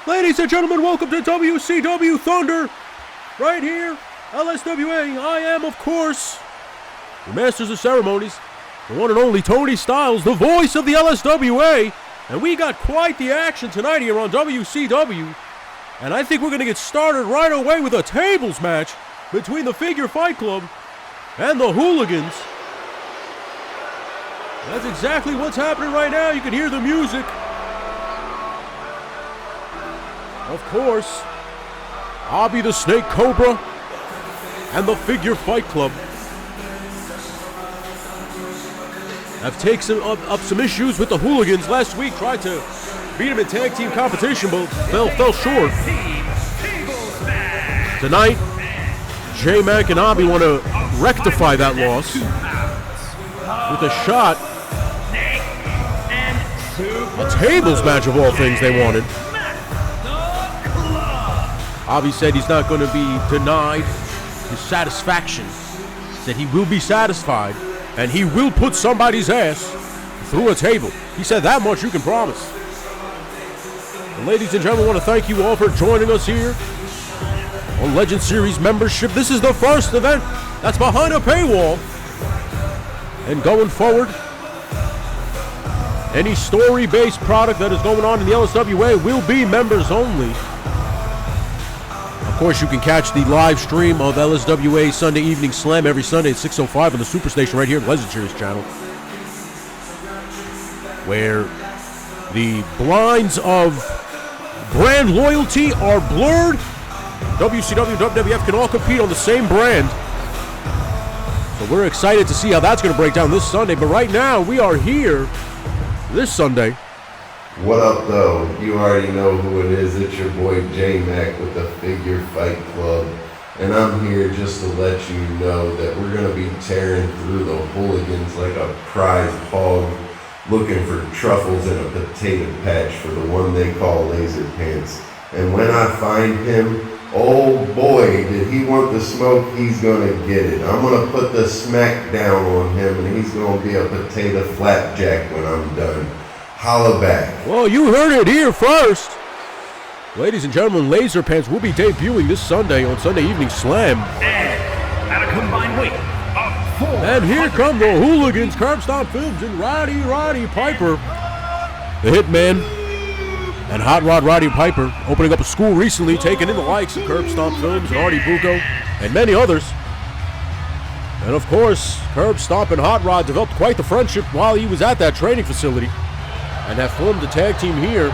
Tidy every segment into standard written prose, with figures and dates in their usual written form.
Ladies and gentlemen, welcome to WCW Thunder. Right here, LSWA. I am, of course, the Masters of Ceremonies, the one and only Tony Styles, the voice of the LSWA. And we got quite the action tonight here on WCW. And I think we're going to get started right away with a tables match between the Figure Fight Club and the Hooligans. That's exactly what's happening right now. You can hear the music. Of course, Bobby the Snake Cobra and the Figure Fight Club have taken up some issues with the Hooligans. Last week tried to beat them in tag team competition, but fell short. Tonight, J-Mac and Bobby want to rectify that loss with a shot. A tables match of all things they wanted. Bobby said he's not going to be denied his satisfaction. Said he will be satisfied and he will put somebody's ass through a table. He said that much you can promise. And ladies and gentlemen, I want to thank you all for joining us here on Legend Series membership. This is the first event that's behind a paywall. And going forward, any story-based product that is going on in the LSWA will be members only. Of course, you can catch the live stream of LSWA Sunday Evening Slam every Sunday at 6:05 on the Superstation right here at Legend Series channel, where the blinds of brand loyalty are blurred. WCW and WWF can all compete on the same brand. So we're excited to see how that's going to break down this Sunday. But right now, we are here this Sunday. What up, though? You already know who it is. It's your boy J-Mac with the Figure Fight Club. And I'm here just to let you know that we're going to be tearing through the Hooligans like a prize hog, looking for truffles in a potato patch for the one they call Laser Pants. And when I find him, oh boy, did he want the smoke, he's going to get it. I'm going to put the smack down on him, and he's going to be a potato flapjack when I'm done. Holla back. Well, you heard it here first. Ladies and gentlemen, Laser Pants will be debuting this Sunday on Sunday Evening Slam. And at a combined weight of 4. And here come the Hooligans, Curb Stomp Films and Roddy Piper. The Hitman and Hot Rod Roddy Piper opening up a school recently, taking in the likes of Curb Stomp Films and Artie Bucco and many others. And of course, Curb Stomp and Hot Rod developed quite the friendship while he was at that training facility, and have formed a tag team here.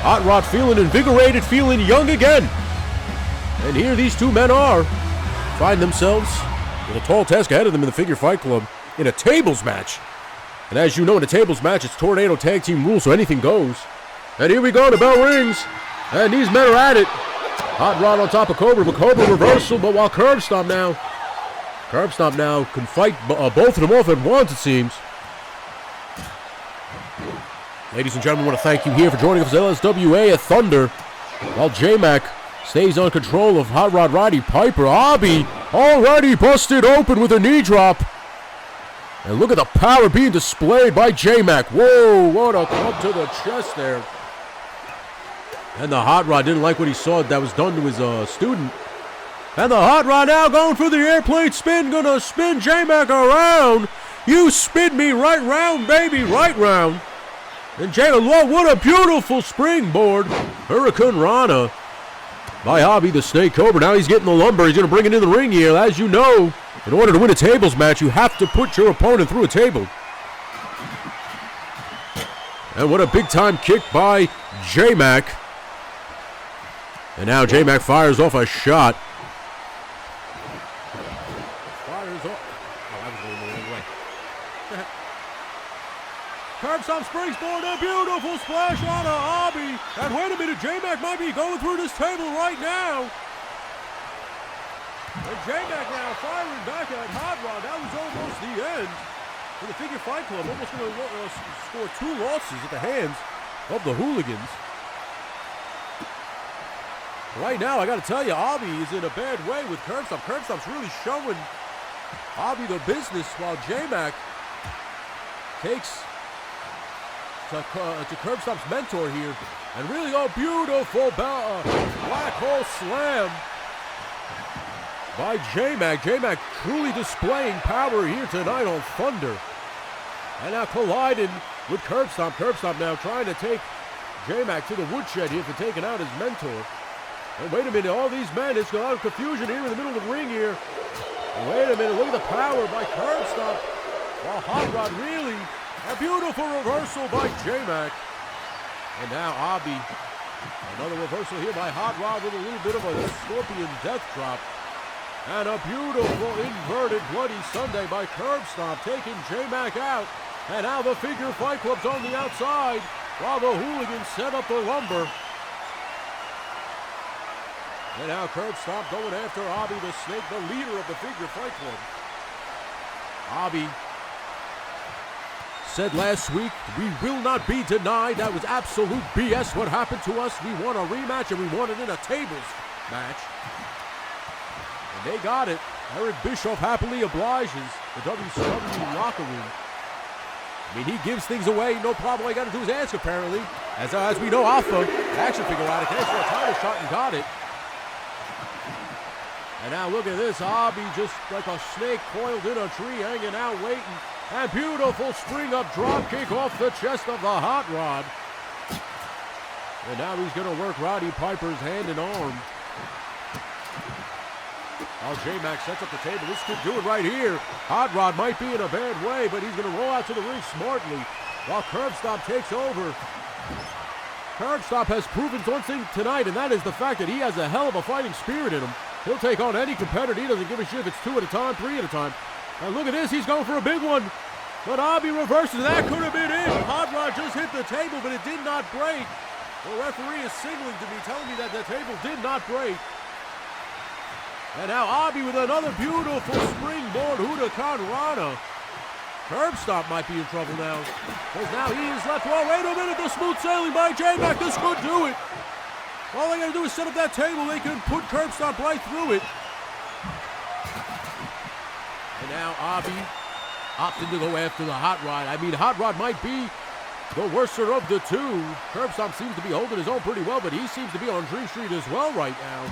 Hot Rod feeling invigorated, feeling young again. And here these two men are, find themselves with a tall task ahead of them in the Figure Fight Club in a tables match. And as you know, in a tables match, it's Tornado tag team rules, so anything goes. And here we go, the bell rings, and these men are at it. Hot Rod on top of Cobra, but Cobra reversal, but while Curb Stomp now can fight both of them off at once, it seems. Ladies and gentlemen, I want to thank you here for joining us at LSWA at Thunder, while J-Mac stays on control of Hot Rod Roddy Piper. Bobby already busted open with a knee drop. And look at the power being displayed by J-Mac. Whoa, what a club to the chest there. And the Hot Rod didn't like what he saw that was done to his student. And the Hot Rod now going for the airplane spin, gonna spin J-Mac around. You spin me right round, baby, right round. And J-Mac, whoa, what a beautiful springboard. Hurricane Rana by Bobby the Snake Cobra. Now he's getting the lumber. He's gonna bring it in the ring here. As you know, in order to win a tables match, you have to put your opponent through a table. And what a big-time kick by J-Mac. And now J-Mac fires off a shot. Fires off. Oh, that was going the wrong way. Curb Stomp springboard, a beautiful splash on a Bobby. And wait a minute, J-Mac might be going through this table right now. And J-Mac now firing back at Hot Rod. That was almost the end for the Figure Fight Club. Almost going to score 2 losses at the hands of the Hooligans. Right now, I got to tell you, Bobby is in a bad way with Curb Stomp. Curb Stomp's really showing Bobby the business, while J-Mac takes to Curb Stomp's mentor here. And really a beautiful black hole slam by J-Mac. J-Mac truly displaying power here tonight on Thunder. And now colliding with Curb Stomp. Curb Stomp now trying to take J-Mac to the woodshed here for taking out his mentor. And wait a minute, all these men, it's a lot of confusion here in the middle of the ring here. And wait a minute, look at the power by Curb Stomp. While Hot Rod really, a beautiful reversal by J-Mac. And now Abi, another reversal here by Hot Rod with a little bit of a scorpion death drop. And a beautiful inverted Bloody Sunday by Curb Stomp, taking J-Mac out. And now the Figure Fight Club's on the outside, while the Hooligans set up the lumber. And now Curb Stomp going after Abi the Snake, the leader of the Figure Fight Club. Abi said last week, we will not be denied. That was absolute BS what happened to us. We want a rematch and we want it in a tables match. And they got it. Eric Bischoff happily obliges the WCW locker room. I mean, he gives things away, no problem. All you got to do is ask, apparently. As we know, Alpha, action figure out, came for a title shot and got it. And now look at this, Abi just like a snake coiled in a tree, hanging out, waiting. And beautiful spring up drop kick off the chest of the Hot Rod. And now he's going to work Roddy Piper's hand and arm. While J-Mac sets up the table, this could do it right here. Hot Rod might be in a bad way, but he's going to roll out to the ring smartly while Curb Stomp takes over. Curb Stomp has proven one thing tonight, and that is the fact that he has a hell of a fighting spirit in him. He'll take on any competitor. He doesn't give a shit if it's 2 at a time, 3 at a time. And look at this, he's going for a big one. But Abi reverses, that could have been it. Hot Rod just hit the table, but it did not break. The referee is signaling to me, telling me that the table did not break. And now Abi with another beautiful springboard Huracan Rana. Curb Stomp might be in trouble now, because now he is left. Oh, wait a minute, the smooth sailing by J-Mac, this could do it. All they gotta do is set up that table, they can put Curb Stomp right through it. And now Abi opting to go after the Hot Rod. I mean, Hot Rod might be the worser of the two. Curb Stomp seems to be holding his own pretty well, but he seems to be on Dream Street as well right now.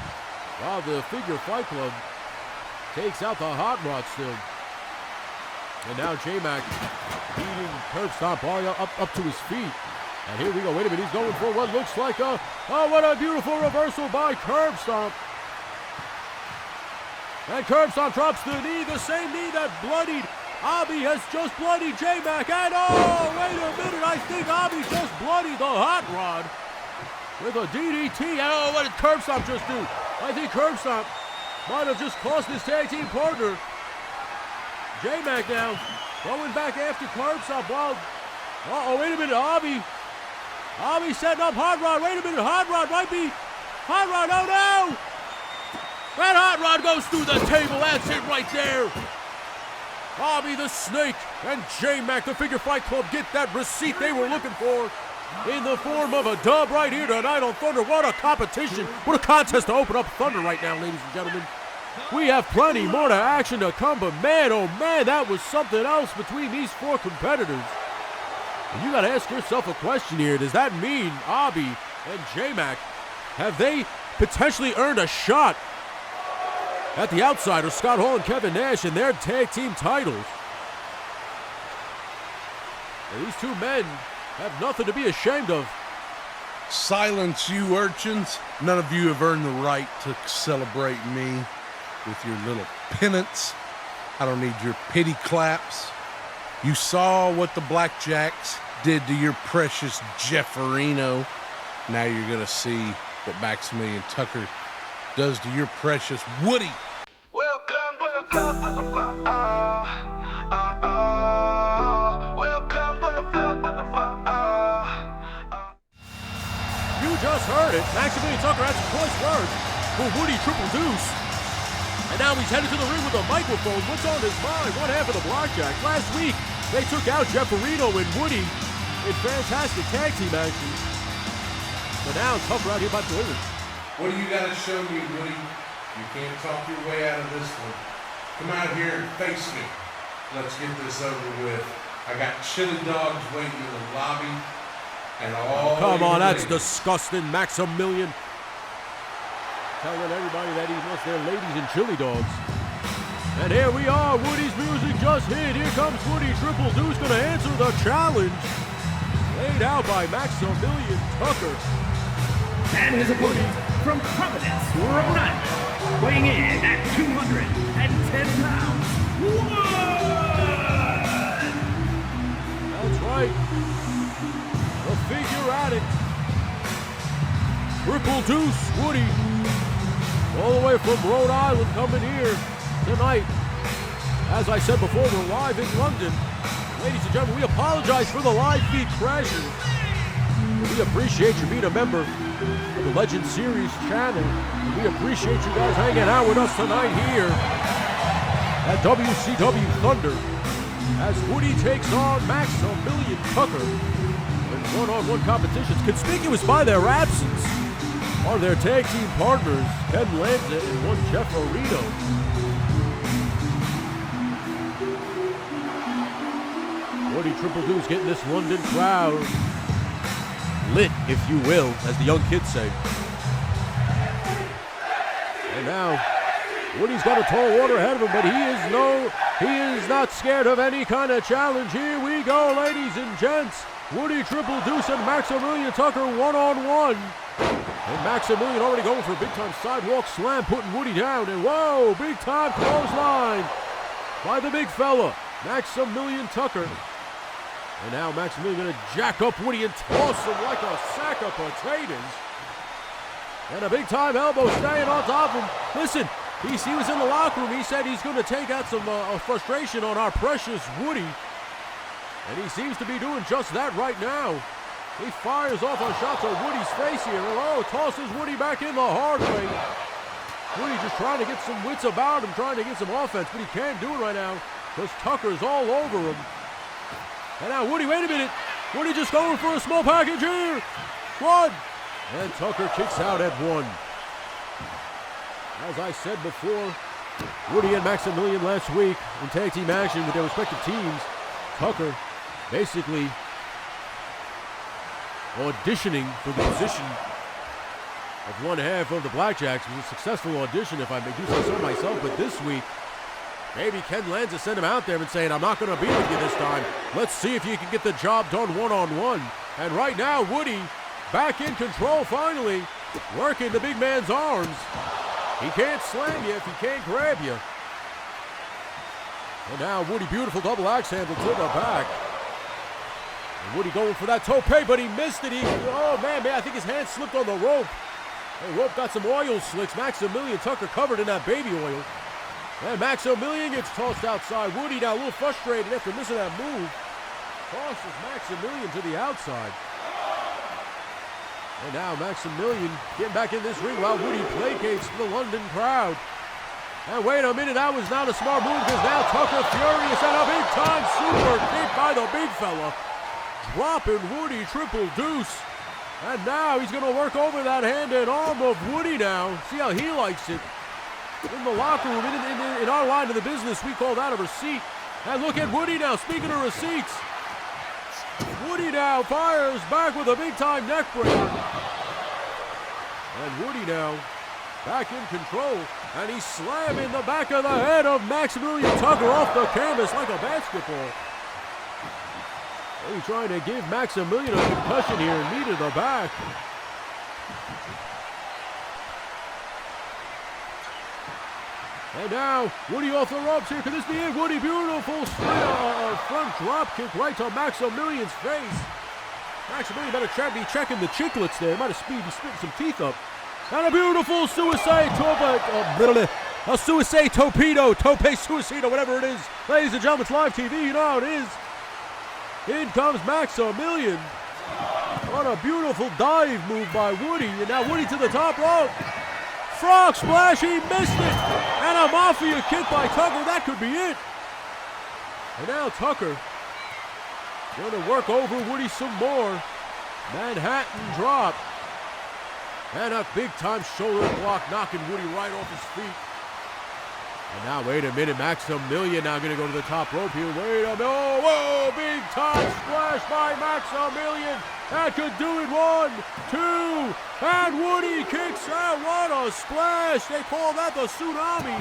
While the Figure Fight Club takes out the Hot Rod still. And now J-Mac beating Curb Stomp all up to his feet. And here we go. Wait a minute. He's going for what looks like what a beautiful reversal by Curb Stomp. And Curb Stomp drops the knee, the same knee that bloodied Abi has just bloodied J-Mac. And oh, wait a minute. I think Abi just bloodied the Hot Rod with a DDT. Oh, what did Curb Stomp just do? I think Curb Stomp might have just cost his tag team partner. J-Mac now going back after Curb Stomp while... Uh-oh, wait a minute, Abi setting up Hot Rod. Wait a minute, Hot Rod might be... Hot Rod, oh no! That Hot Rod goes through the table, that's it right there. Abi the Snake and J-Mac, the Figure Fight Club, get that receipt they were looking for in the form of a dub right here tonight on Thunder. What a competition, what a contest to open up Thunder right now, ladies and gentlemen. We have plenty more to action to come, but man, oh man, that was something else between these four competitors. And you gotta ask yourself a question here. Does that mean Abi and J-Mac, have they potentially earned a shot at the Outsiders, Scott Hall and Kevin Nash, and their tag team titles? And these two men have nothing to be ashamed of. Silence, you urchins. None of you have earned the right to celebrate me with your little pennants. I don't need your pity claps. You saw what the Blackjacks did to your precious Jefferino. Now you're gonna see what Maximilian Tucker does to your precious Woody. Welcome, You just heard it. Maximilian Tucker had some choice words for Woody Triple Deuce. And now he's headed to the ring with a microphone. What's on his mind? What happened to Blackjack? Last week, they took out Jefferino and Woody in fantastic tag team action. But now Tucker out here by the limit. What do you got to show me, Woody? You can't talk your way out of this one. Come out here and face me. Let's get this over with. I got chili dogs waiting in the lobby. And all Come on, that's ladies. disgusting. Maximilian telling everybody that he wants their ladies and chili dogs. And here we are. Woody's music just hit. Here comes Woody Triple Deuce going to answer the challenge. Laid out by Maximilian Tucker. And his opponent from Providence, Rhode Island, weighing in at 210 pounds. That's right. The figure addict. Triple Deuce Woody. All the way from Rhode Island coming here tonight. As I said before, we're live in London. Ladies and gentlemen, we apologize for the live feed crashing. We appreciate you being a member of the Legend Series channel. And we appreciate you guys hanging out with us tonight here at WCW Thunder as Woody takes on Maximilian Tucker in one-on-one competitions. Conspicuous by their absence are their tag team partners, Ken Lanza and one Jeff Areno. Woody Triple Deuce getting this London crowd lit, if you will, as the young kids say. And now, Woody's got a tall order ahead of him, but he is not scared of any kind of challenge. Here we go, ladies and gents. Woody Triple Deuce and Maximilian Tucker one-on-one. And Maximilian already going for a big-time sidewalk slam, putting Woody down. And whoa, big-time clothesline by the big fella, Maximilian Tucker. And now Maximilian going to jack up Woody and toss him like a sack of potatoes. And a big-time elbow staying on top of him. Listen, he was in the locker room. He said he's going to take out some frustration on our precious Woody. And he seems to be doing just that right now. He fires off on shots at Woody's face here. And oh, tosses Woody back in the hard way. Woody just trying to get some wits about him, trying to get some offense, but he can't do it right now because Tucker's all over him. And now Woody, wait a minute. Woody just going for a small package here. One. And Tucker kicks out at one. As I said before, Woody and Maximilian last week in tag team action with their respective teams. Tucker basically auditioning for the position of one half of the Blackjacks. It was a successful audition, if I may do so myself, but this week, maybe Ken Lanza sent him out there and saying, I'm not going to be with you this time. Let's see if you can get the job done one-on-one. And right now, Woody back in control finally, working the big man's arms. He can't slam you if he can't grab you. And now Woody, beautiful double axe handle to the back. And Woody going for that tope, but he missed it. Oh man, I think his hand slipped on the rope. The rope got some oil slicks. Maximilian Tucker covered in that baby oil. And Maximilian gets tossed outside. Woody now a little frustrated after missing that move. Tosses Maximilian to the outside. And now Maximilian getting back in this ring while Woody placates the London crowd. And wait a minute, that was not a smart move because now Tucker furious and a big-time super kick by the big fella. Dropping Woody Triple Deuce. And now he's going to work over that hand and arm of Woody now. See how he likes it. In the locker room, in our line of the business, we call that a receipt. And look at Woody now, speaking of receipts. Woody now fires back with a big-time neck breaker. And Woody now back in control. And he's slamming the back of the head of Maximilian Tucker off the canvas like a basketball. He's trying to give Maximilian a concussion here, knee to the back. And now, Woody off the ropes here. Could this be it? Woody, beautiful front drop kick right to Maximilian's face. Maximilian better be checking the chiclets there. Might have be spitting some teeth up. And a beautiful suicide a suicide torpedo, tope suicida, whatever it is. Ladies and gentlemen, it's live TV. You know how it is. In comes Maximilian. What a beautiful dive move by Woody. And now Woody to the top rope. Frog splash, he missed it. And a mafia kick by Tucker. That could be it. And now Tucker going to work over Woody some more. Manhattan drop. And a big-time shoulder block knocking Woody right off his feet. And now, wait a minute, Maximilian now going to go to the top rope here. Wait a minute. Oh, whoa, big time splash by Maximilian. That could do it. 1, 2, and Woody kicks out. What a splash. They call that the tsunami.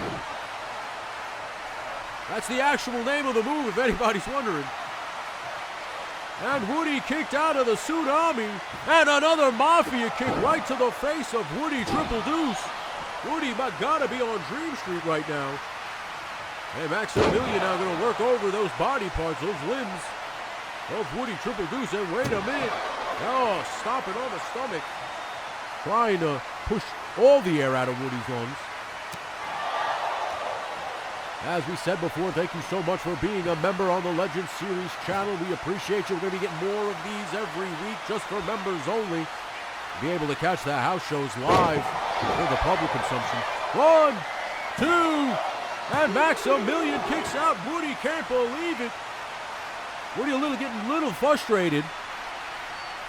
That's the actual name of the move, if anybody's wondering. And Woody kicked out of the tsunami. And another Mafia kick right to the face of Woody Triple Deuce. Woody gotta be on Dream Street right now. And Maximilian now going to work over those body parts, those limbs of Woody Triple Deuce. And wait a minute. Oh, stomping on the stomach. Trying to push all the air out of Woody's lungs. As we said before, thank you so much for being a member on the Legends Series channel. We appreciate you. We're going to be getting more of these every week just for members only. Be able to catch the house shows live for the public consumption. 1, 2, and Maximilian kicks out. Woody can't believe it. Woody getting a little frustrated.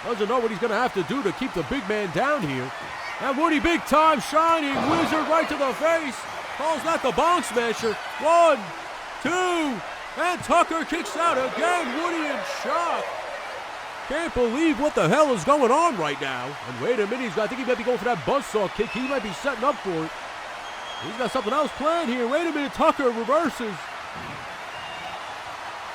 Doesn't know what he's going to have to do to keep the big man down here. And Woody big time shining wizard right to the face. Calls that the bonk smasher. 1, 2, and Tucker kicks out again. Woody in shock. Can't believe what the hell is going on right now. And wait a minute, I think he might be going for that buzzsaw kick. He might be setting up for it. He's got something else planned here. Wait a minute, Tucker reverses.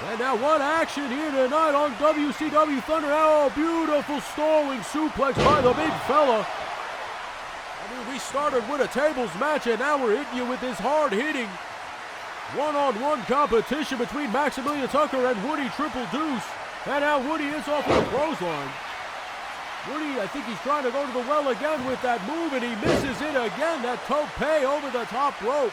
And now what action here tonight on WCW Thunder. Oh, beautiful stalling suplex by the big fella. I mean, we started with a tables match, and now we're hitting you with this hard-hitting one-on-one competition between Maximilian Tucker and Woody Triple Deuce. And now Woody is off with a clothesline. Woody, I think he's trying to go to the well again with that move, and he misses it again. That tope over the top rope.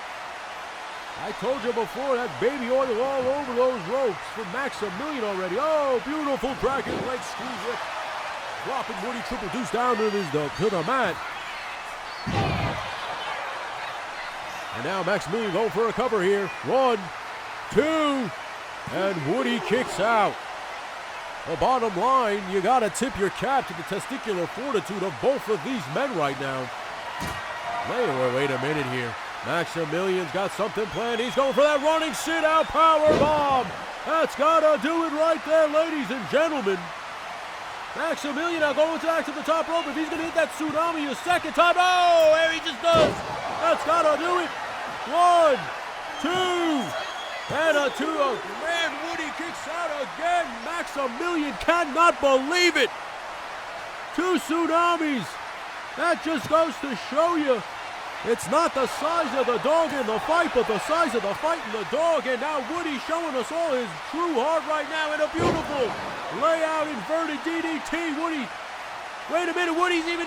I told you before, that baby oil all over those ropes from Maximilian already. Oh, beautiful dragon leg screw whip. Dropping Woody Triple Deuce down to the mat. And now Maximilian going for a cover here. 1, 2, and Woody kicks out. The bottom line, you got to tip your cap to the testicular fortitude of both of these men right now. Wait a minute here. Maximilian's got something planned. He's going for that running sit-out power bomb. That's got to do it right there, ladies and gentlemen. Maximilian now going back to the top rope. If he's going to hit that tsunami a second time. Oh, there he just does. That's got to do it. 1, 2. And a 2. Man, Woody kicks out again. Maximilian cannot believe it. 2 tsunamis. That just goes to show you it's not the size of the dog in the fight, but the size of the fight in the dog. And now Woody showing us all his true heart right now in a beautiful layout inverted DDT. Woody, wait a minute, Woody's even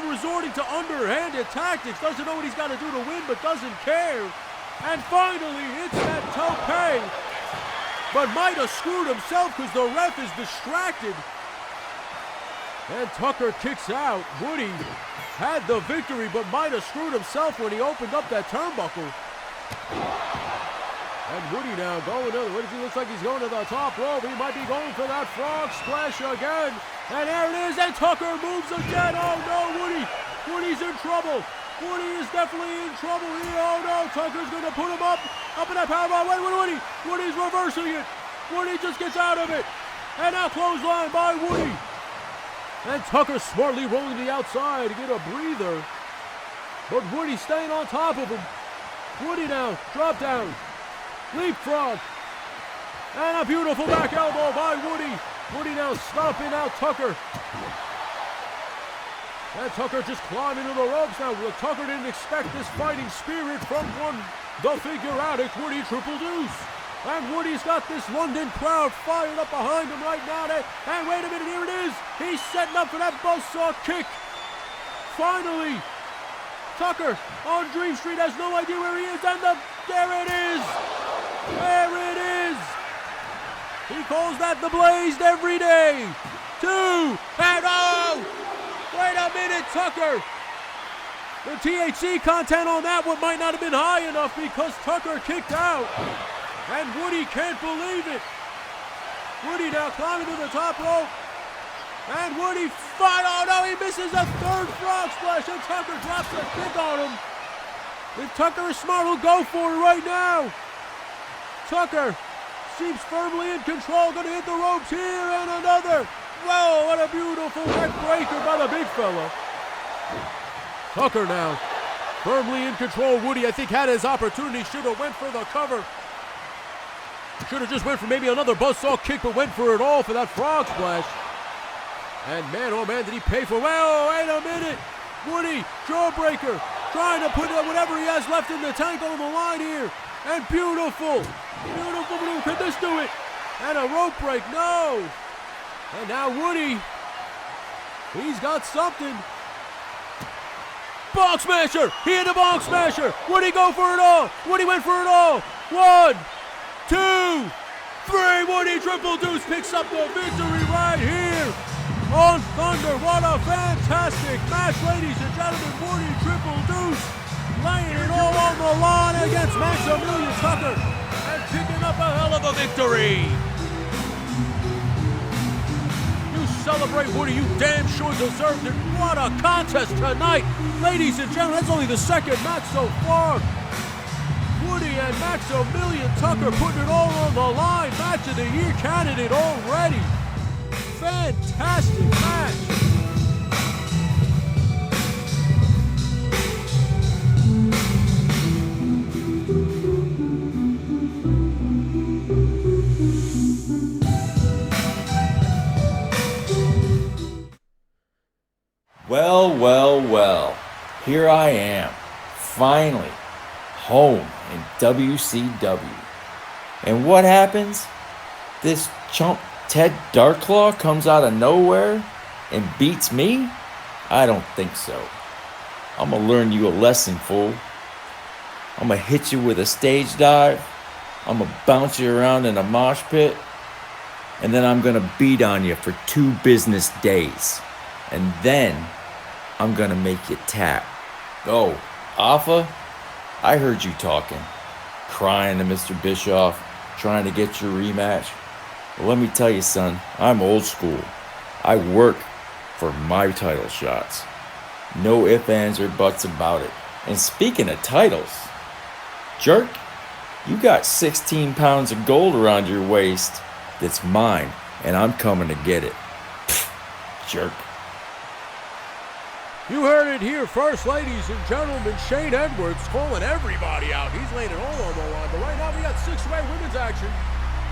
resorting to underhanded tactics. Doesn't know what he's got to do to win, but doesn't care. And finally, hits that tope, but might have screwed himself because the ref is distracted. And Tucker kicks out. Woody had the victory, but might have screwed himself when he opened up that turnbuckle. And Woody now going to, what does he look like? He's going to the top rope. He might be going for that frog splash again. And there it is, and Tucker moves again. Oh no, Woody's in trouble. Woody is definitely in trouble here. Oh no, Tucker's going to put him up in that powerbomb. Wait, Woody's reversing it. Woody just gets out of it. And now clothesline by Woody. And Tucker smartly rolling to the outside to get a breather. But Woody staying on top of him. Woody now, drop down. Leapfrog. And a beautiful back elbow by Woody. Woody now stomping out Tucker. And Tucker just climbing to the ropes now. Tucker didn't expect this fighting spirit from the figure-addict Woody Triple Deuce. And Woody's got this London crowd fired up behind him right now. And wait a minute, here it is. He's setting up for that buzzsaw kick. Finally, Tucker on Dream Street has no idea where he is. And there it is. There it is. He calls that the Blazed every day. 2, and oh! Wait a minute, Tucker. The THC content on that one might not have been high enough because Tucker kicked out. And Woody can't believe it. Woody now climbing to the top rope. And Woody oh no, he misses a 3rd frog splash, and Tucker drops a kick on him. If Tucker is smart, he'll go for it right now. Tucker seems firmly in control, gonna hit the ropes here, and another. Whoa, what a beautiful neck breaker by the big fella. Tucker now, firmly in control. Woody, I think, had his opportunity, should have went for the cover. Should have just went for maybe another buzzsaw kick, but went for it all for that frog splash. And man, oh man, did he pay for it. Whoa, wait a minute. Woody, jawbreaker, trying to put whatever he has left in the tank on the line here. And beautiful, beautiful maneuver. Could this do it? And a rope break, no. And now Woody, he's got something. Bonk smasher, he hit a bonk smasher. Woody go for it all. Woody went for it all. 1, 2, 3. Woody triple deuce picks up the victory right here on Thunder. What a fantastic match, ladies and gentlemen. Woody triple deuce laying it all on the line against Maximilian Tucker and picking up a hell of a victory. You celebrate, Woody, you damn sure deserved it. What a contest tonight. Ladies and gentlemen, that's only the second match so far. Woody and Maximilian Tucker putting it all on the line. Match of the year candidate already. Fantastic match. Well, well, well. Here I am, finally, home in WCW. And what happens? This chump Ted Darklaw comes out of nowhere and beats me? I don't think so. I'm gonna learn you a lesson, fool. I'm gonna hit you with a stage dive. I'm gonna bounce you around in a mosh pit. And then I'm gonna beat on you for 2 business days. And then I'm gonna make you tap. Oh, Alpha, I heard you talking. Crying to Mr. Bischoff, trying to get your rematch. Well, let me tell you, son, I'm old school. I work for my title shots. No ifs, ands, or buts about it. And speaking of titles, jerk, you got 16 pounds of gold around your waist that's mine, and I'm coming to get it. Pfft, jerk. You heard it here first, ladies and gentlemen. Shane Edwards calling everybody out. He's laying it all on the line. But right now we got 6-way women's action,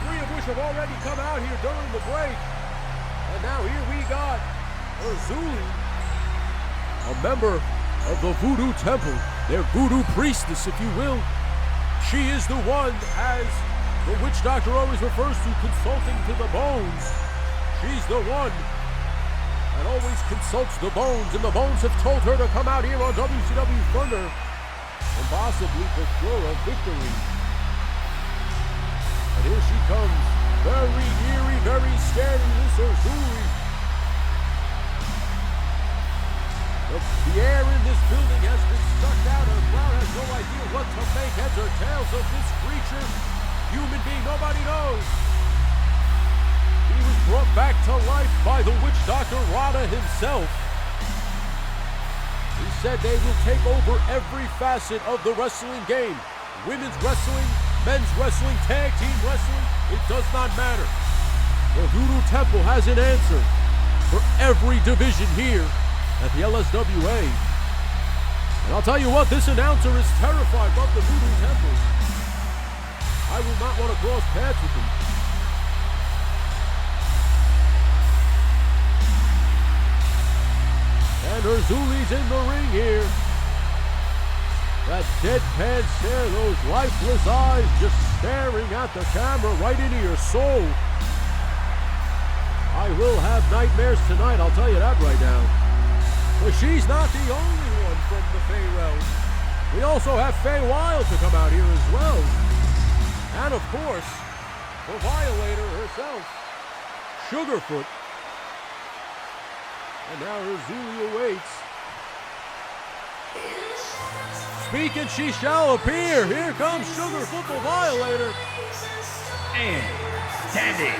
3 of which have already come out here during the break. And now here we got Azuli, a member of the Voodoo Temple, their voodoo priestess, if you will. She is the one, as the witch doctor always refers to, consulting to the bones. She's the one that always consults the bones, and the bones have told her to come out here on WCW Thunder and possibly procure a victory. And here she comes, very eerie, very scary, this Azuli. The air in this building has been sucked out, and Brown has no idea what to make heads or tails of this creature. Human being, nobody knows. He was brought back to life by the witch doctor Rada himself. He said they will take over every facet of the wrestling game. Women's wrestling, men's wrestling, tag team wrestling, it does not matter. The Voodoo Temple has an answer for every division here at the LSWA. And I'll tell you what, this announcer is terrified of the Voodoo Temple. I will not want to cross paths with him. And Erzuli's in the ring here. That deadpan stare, those lifeless eyes just staring at the camera right into your soul. I will have nightmares tonight, I'll tell you that right now. But she's not the only one from the Fey realm. We also have Fey Wild to come out here as well. And of course, the Violator herself, Sugarfoot. And now Azuli awaits. Speak and she shall appear. Here comes Sugarfoot, the Violator. And standing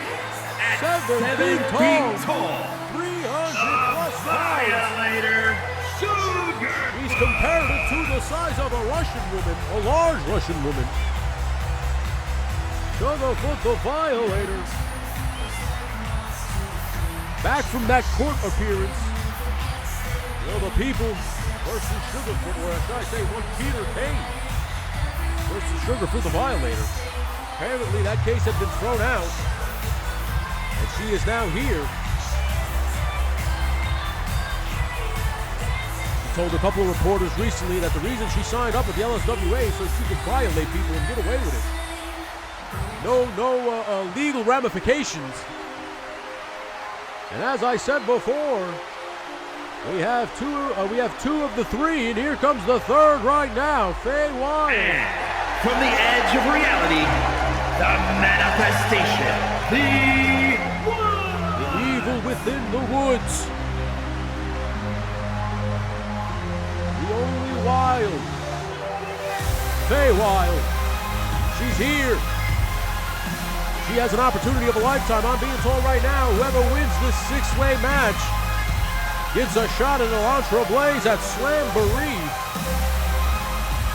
at 7 feet tall, 300 plus pounds. Violator Sugar. He's compared to to the size of a Russian woman, a large Russian woman. Sugarfoot the Violator. Back from that court appearance. The people versus Sugarfoot, or should I say one Peter Kane versus Sugarfoot the Violator. Apparently that case had been thrown out, and she is now here. She told a couple of reporters recently that the reason she signed up with the LSWA is so she could violate people and get away with it. No legal ramifications. And as I said before, we have two of the three, and here comes the third right now, Fay Wild. And from the edge of reality, the manifestation, the evil within the woods. The only Wild. Fay Wild. She's here. She has an opportunity of a lifetime. I'm being told right now, whoever wins this six-way match gets a shot at an Entre Blaze at Slamboree.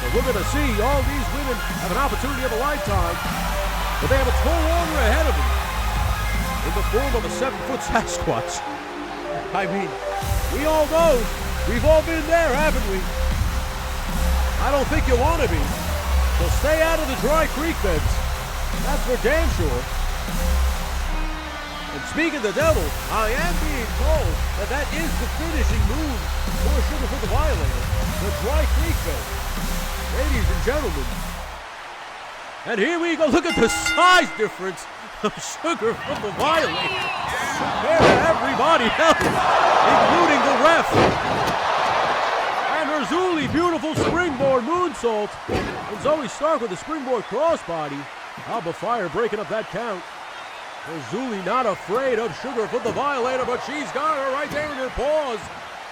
So we're going to see all these women have an opportunity of a lifetime, but they have a tall order ahead of them in the form of a 7-foot Sasquatch. I mean, we all know, we've all been there, haven't we? I don't think you want to be. So stay out of the dry creek beds. That's for damn sure. And speaking of the devil, I am being told that that is the finishing move for Sugarfoot the Violator. The dry creek bed. Ladies and gentlemen. And here we go. Look at the size difference of Sugarfoot the Violator. Compared to everybody else, including the ref. And Herzuli, beautiful springboard moonsault. And Zoe Stark with the springboard crossbody. Alba Fire breaking up that count. Herzuli not afraid of Sugarfoot the Violator, but she's got her right there in her paws.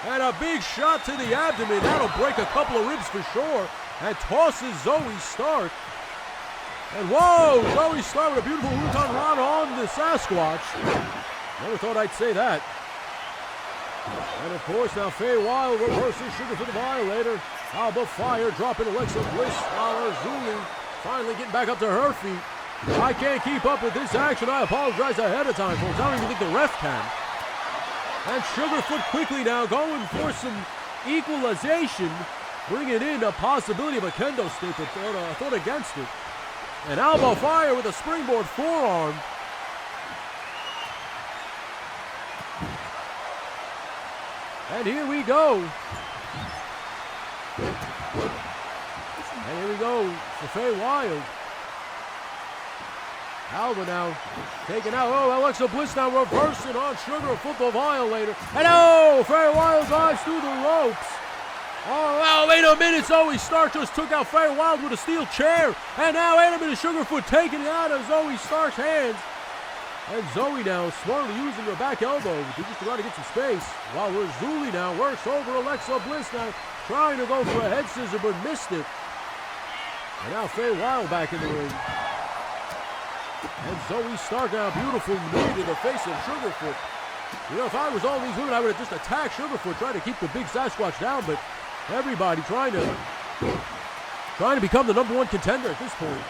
And a big shot to the abdomen. That'll break a couple of ribs for sure. And tosses Zoe Stark. And whoa, Zoe Stark with a beautiful Huton Rada on the Sasquatch. Never thought I'd say that. And of course now Fay Wild reverses Sugarfoot the Violator. Alba Fire dropping Alexa Bliss while Herzuli finally getting back up to her feet. I can't keep up with this action. I apologize ahead of time, folks. I don't even think the ref can. And Sugarfoot quickly now going for some equalization, bringing in a possibility of a kendo stick, but thought against it. And Alba Fire with a springboard forearm. And here we go. And here we go for Fay Wild. Alba now taking out. Oh, Alexa Bliss now reversing on Sugarfoot the Violator. And oh, Fay Wild dives through the ropes. Oh, wow, wait a minute. Zoe Stark just took out Fay Wild with a steel chair. And now, wait a minute, Sugarfoot taking it out of Zoe Stark's hands. And Zoe now smartly using her back elbow to just try to get some space. While Herzuli now works over Alexa Bliss now, trying to go for a head scissor but missed it. And now Fay Wild back in the ring. And Zoe Stark now beautiful knee to the face of Sugarfoot. You know, if I was all these women, I would have just attacked Sugarfoot, trying to keep the big Sasquatch down, but everybody trying to become the #1 contender at this point.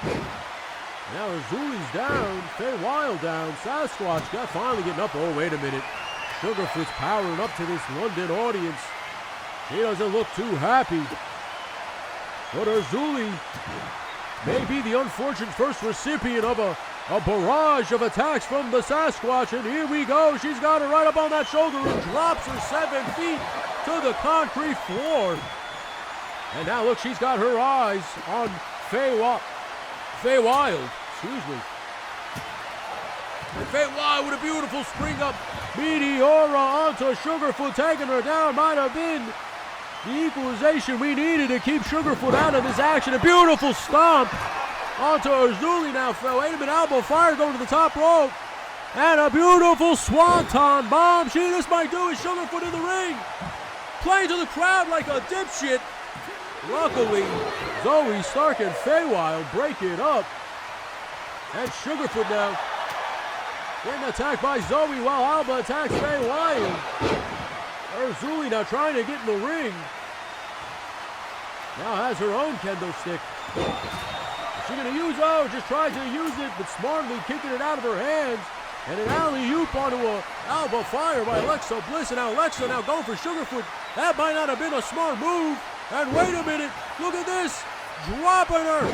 Now Herzuli's down, Fay Wild down, Sasquatch got finally getting up. Oh, wait a minute. Sugarfoot's powering up to this London audience. He doesn't look too happy. But Herzuli may be the unfortunate first recipient of a barrage of attacks from the Sasquatch. And here we go. She's got her right up on that shoulder and drops her 7 feet to the concrete floor. And now look, she's got her eyes on Fay Wild. Excuse me. And Fay Wild with a beautiful spring up Meteora onto Sugarfoot, taking her down. Might have been the equalization we needed to keep Sugarfoot out of this action. A beautiful stomp onto Herzuli now. Wait a minute, Alba Fire going to the top rope. And a beautiful swanton bomb. This might do it. Sugarfoot in the ring. Playing to the crowd like a dipshit. Luckily, Zoe Stark and Fay Wild break it up. And Sugarfoot now getting attacked by Zoe while Alba attacks Fay Wild. Herzuli now trying to get in the ring. now has her own kendo stick. Is she going to use, oh, just tries to use it, but smartly kicking it out of her hands. And an alley-oop onto a elbow fire by Alexa Bliss. And now Alexa now going for Sugarfoot. That might not have been a smart move. And wait a minute, look at this, dropping her.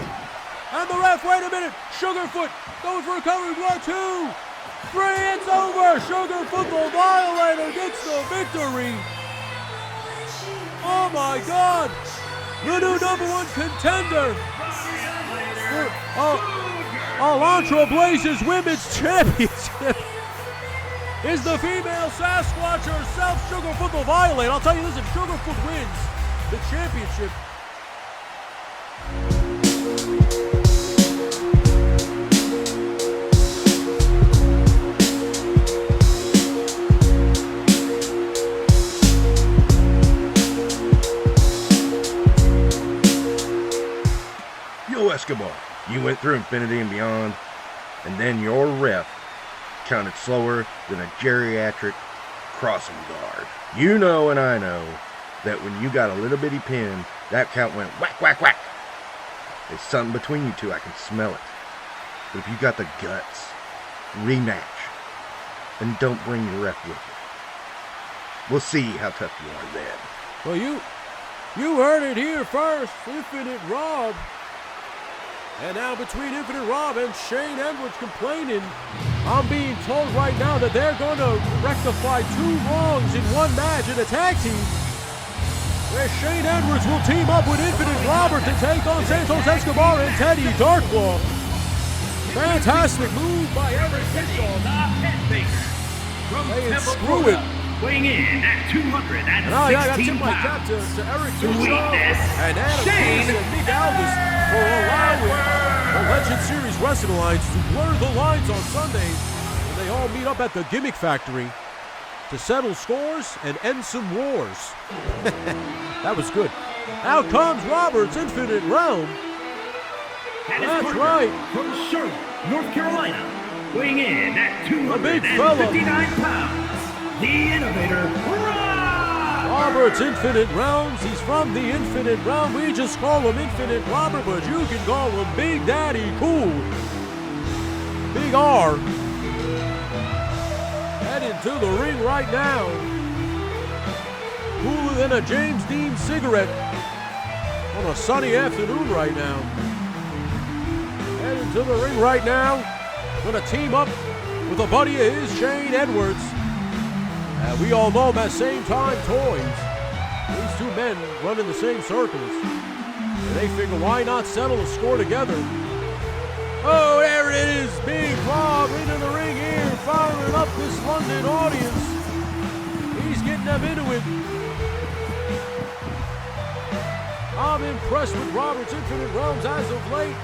And the ref, wait a minute, Sugarfoot goes for a cover, 1, 2, 3, it's over. Sugarfoot, the Violator, gets the victory. Oh my God, the new #1 contender for Elantra Blaze's Women's Championship is the female Sasquatch herself, Sugarfoot the Violator. I'll tell you this, if Sugarfoot wins the championship, Yo, Escobar, you went through Infinity and Beyond, and then your ref counted slower than a geriatric crossing guard. You know and I know that when you got a little bitty pin, that count went whack, whack, whack. There's something between you two, I can smell it. But if you got the guts, rematch, and don't bring your ref with you. We'll see how tough you are then. well, you heard it here first, Infinite Rob. And now between Infinite Rob and Shane Edwards complaining, I'm being told right now that they're going to rectify 2 wrongs in 1 match in a tag team, where Shane Edwards will team up with Infinite Robert to take on Santos Escobar and Teddy Darklaw. Fantastic move by Eric Bischoff. Saying screw it. Weighing in at 216 And I got to tip my cap to Eric Bischoff and Adam Pearce and Nick Aldis for allowing the Legend Series Wrestling Alliance to blur the lines on Sundays when they all meet up at the Gimmick Factory to settle scores and end some wars. That was good. Out comes Robert's Infinite Realm. That's right. From Charlotte, North Carolina, weighing in at big fella. 259 pounds, the Innovator, Rada! Robert's Infinite Realms. He's from the Infinite Realm. We just call him Infinite Robert, but you can call him Big Daddy Cool. Big R. Heading to the ring right now. Cooler than a James Dean cigarette on a sunny afternoon right now. Heading to the ring right now. Gonna team up with a buddy of his, Shane Edwards. We all know him as Same Time Toys. These 2 men run in the same circles. And they figure, why not settle a score together? Oh, there it is. Big Bob into the ring here, firing up this London audience. He's getting them into it. I'm impressed with Robert's Infinite Realms as of late.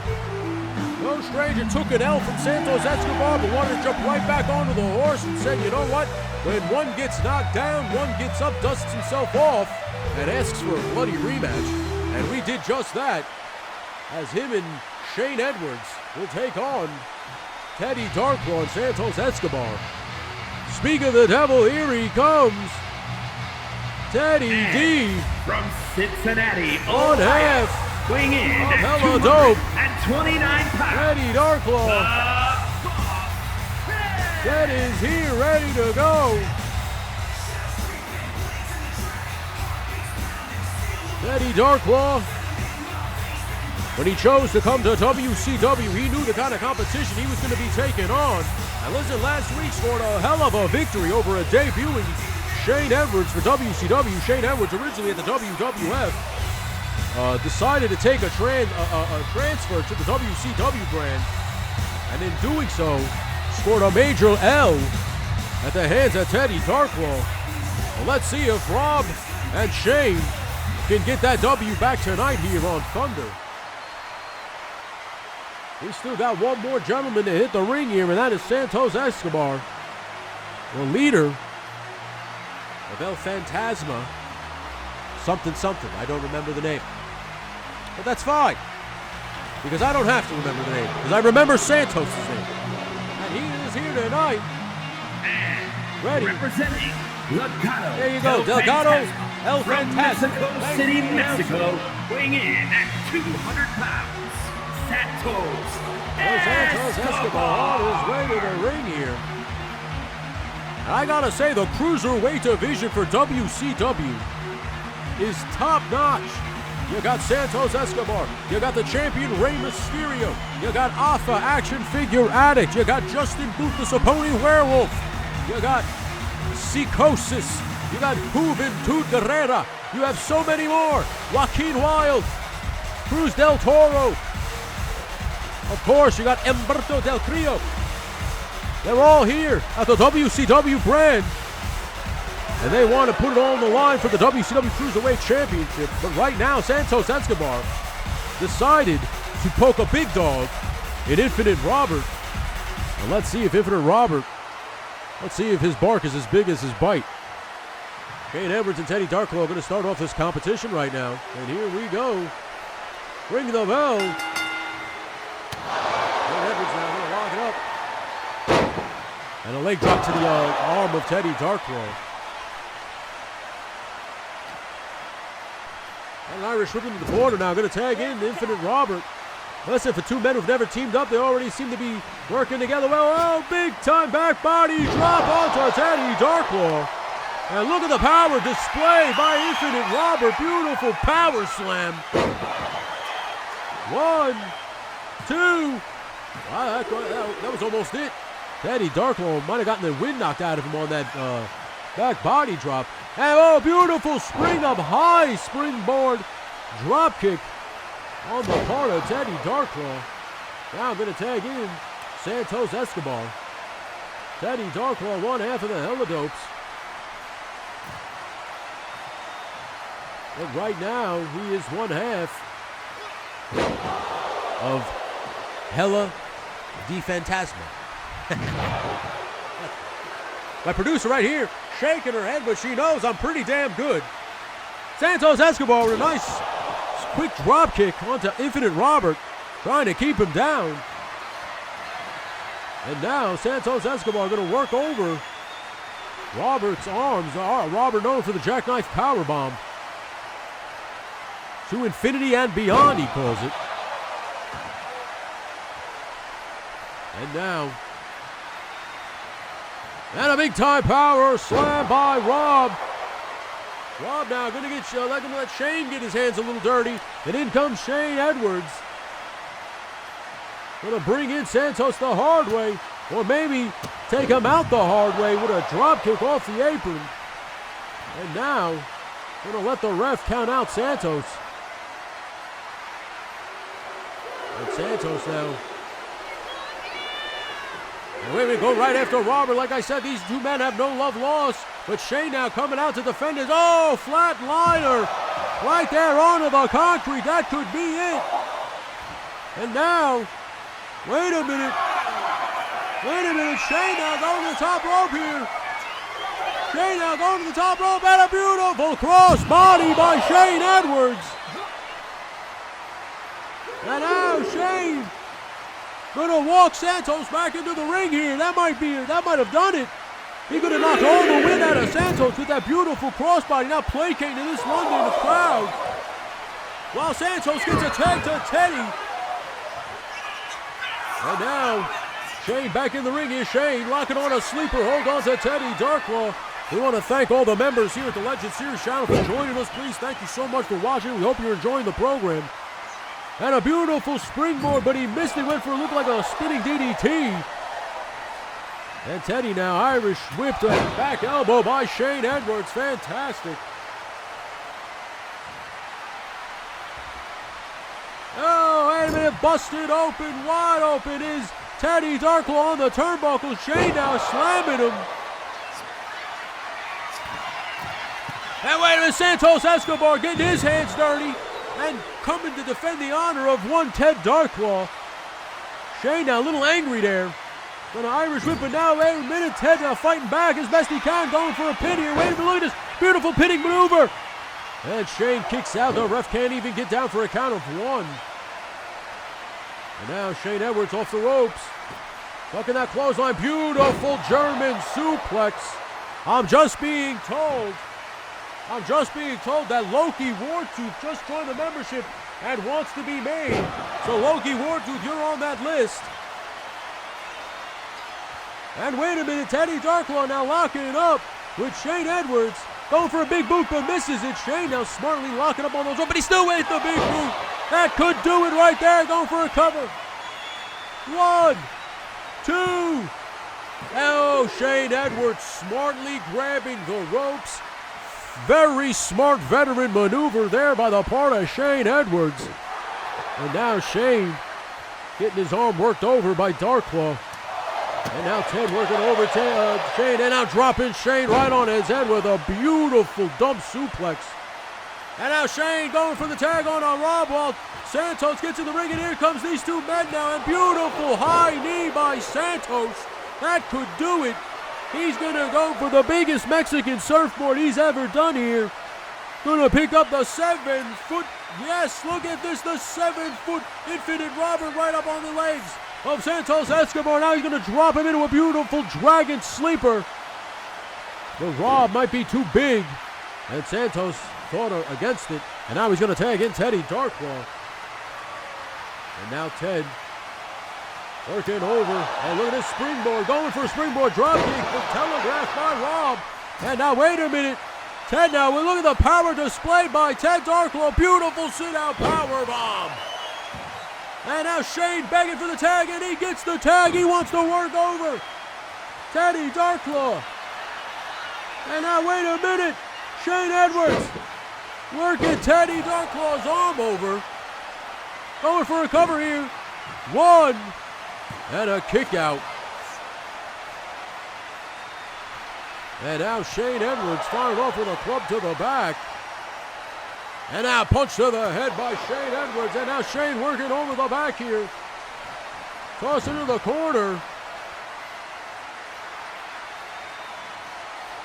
No stranger took an L from Santos Escobar, but wanted to jump right back onto the horse and said, you know what? When one gets knocked down, one gets up, dusts himself off, and asks for a bloody rematch. And we did just that, as him and Shane Edwards will take on Teddy Darklaw and Santos Escobar. Speak of the devil, here he comes. Teddy D. From Cincinnati, On half. weighing in of at hella dope. 229 pounds. Teddy Darklaw. That is here, ready to go. Teddy Darklaw, when he chose to come to WCW, he knew the kind of competition he was going to be taking on. And listen, last week scored a hell of a victory over a debuting Shane Edwards for WCW. Shane Edwards, originally at the WWF, decided to take a transfer to the WCW brand, and in doing so, scored a major L at the hands of Teddy Darklaw. Well, let's see if Rob and Shane can get that W back tonight here on Thunder. We still got 1 more gentleman to hit the ring here, and that is Santos Escobar, the leader of El Fantasma. Something, I don't remember the name. But that's fine, because I don't have to remember the name, because I remember Santos' name. And he is here tonight. Ready. Representing Delgado. There you go, Delgado El From Fantastic. Mexico City, Mexico, weighing in at 200 pounds, Santos Escobar on his way to the ring here. I gotta say, the cruiserweight division for WCW is top notch. You got Santos Escobar, you got the champion Rey Mysterio, you got Alpha Action Figure Addict, you got Justin Boot the Saponi Werewolf, you got Psychosis, you got Juventud Guerrera, you have so many more. Joaquin Wilde, Cruz del Toro, of course you got Humberto del Rio. They're all here at the WCW brand, and they want to put it all on the line for the WCW Cruiserweight Championship. But right now, Santos Escobar decided to poke a big dog in Infinite Robert. And let's see if his bark is as big as his bite. Shane Edwards and Teddy Darklow are going to start off this competition right now. And here we go. Ring the bell. Shane Edwards now going to lock it up. And a leg drop to the arm of Teddy Darklow. And an Irish whip into the corner now, going to tag in Infinite Robert. Listen, for two men who've never teamed up, they already seem to be working together well. Oh, big time back body drop onto Teddy Darklow. And look at the power display by Infinite Robert. Beautiful power slam. 1, 2. Wow, that was almost it. Teddy Darklow might have gotten the wind knocked out of him on that back body drop. And oh, beautiful spring up high springboard drop kick on the part of Teddy Darklow. Now going to tag in Santos Escobar. Teddy Darklow, one half of the Helladopes. But right now, he is one half of Hella de Fantasma. My producer right here shaking her head, but she knows I'm pretty damn good. Santos Escobar with a nice quick drop kick onto Infinite Robert, trying to keep him down. And now Santos Escobar going to work over Robert's arms. Robert known for the jackknife powerbomb. To infinity and beyond, he calls it. And now, and a big time power slam by Rob. Rob now going to let Shane get his hands a little dirty. And in comes Shane Edwards. Going to bring in Santos the hard way, or maybe take him out the hard way with a drop kick off the apron. And now, going to let the ref count out Santos. And Santos now. And wait a minute, go right after Robert. Like I said, these two men have no love lost. But Shane now coming out to defend his, oh, flat liner. Right there onto the concrete. That could be it. And now, wait a minute. Shane now going to the top rope here. Shane now going to the top rope, and a beautiful cross body by Shane Edwards. And now Shane gonna walk Santos back into the ring here. That might have done it. He could have knocked all the wind out of Santos with that beautiful crossbody. Now placating to this London crowd. While Santos gets a tag to Teddy. And now Shane back in the ring here. Shane locking on a sleeper. Hold on to Teddy Darklow. We want to thank all the members here at the Legend Series channel for joining us. Please, thank you so much for watching. We hope you're enjoying the program. And a beautiful springboard, but he missed it. Went for a look like a spinning DDT. And Teddy now Irish whipped a back elbow by Shane Edwards. Fantastic. Oh, wait a minute. Busted open, wide open is Teddy Darklow on the turnbuckle. Shane now slamming him. And wait a minute. Santos Escobar getting his hands dirty and coming to defend the honor of one Ted Darklow. Shane now a little angry there. Gonna Irish whip it now. Wait a minute. Ted now fighting back as best he can. Going for a pin here. Wait a minute. Look at this beautiful pinning maneuver. And Shane kicks out. The ref can't even get down for a count of 1. And now Shane Edwards off the ropes. Tucking that clothesline. Beautiful German suplex. I'm just being told I'm just being told that Loki Wartooth just joined the membership and wants to be made. So Loki Wartooth, you're on that list. And wait a minute, Teddy Darklaw now locking it up with Shane Edwards. Going for a big boot, but misses it. Shane now smartly locking up on those, but he still waits the big boot. That could do it right there, going for a cover. 1, 2. Oh, Shane Edwards smartly grabbing the ropes. Very smart veteran maneuver there by the part of Shane Edwards. And now Shane getting his arm worked over by Darklaw. And now Ted working over Shane, and now dropping Shane right on his head with a beautiful dump suplex. And now Shane going for the tag on Rob while Santos gets in the ring, and here comes these two men now, and beautiful high knee by Santos. That could do it. He's going to go for the biggest Mexican surfboard he's ever done here. Going to pick up the 7-foot, yes, look at this, the 7-foot Infinite Robert right up on the legs of Santos Escobar. Now he's going to drop him into a beautiful Dragon Sleeper. The Rob might be too big, and Santos fought against it. And now he's going to tag in Teddy Darklaw. And now Ted working over. And look at this springboard. Going for a springboard drop kick, but telegraphed by Rob. And now wait a minute. Ted now, we look at the power displayed by Ted Darklaw. Beautiful sit-out power bomb. And now Shane begging for the tag, and he gets the tag. He wants to work over Teddy Darklaw. And now wait a minute. Shane Edwards working Teddy Darklaw's arm over. Going for a cover here. 1, and a kick out. And now Shane Edwards firing off with a club to the back. And now punch to the head by Shane Edwards. And now Shane working over the back here. Toss into the corner.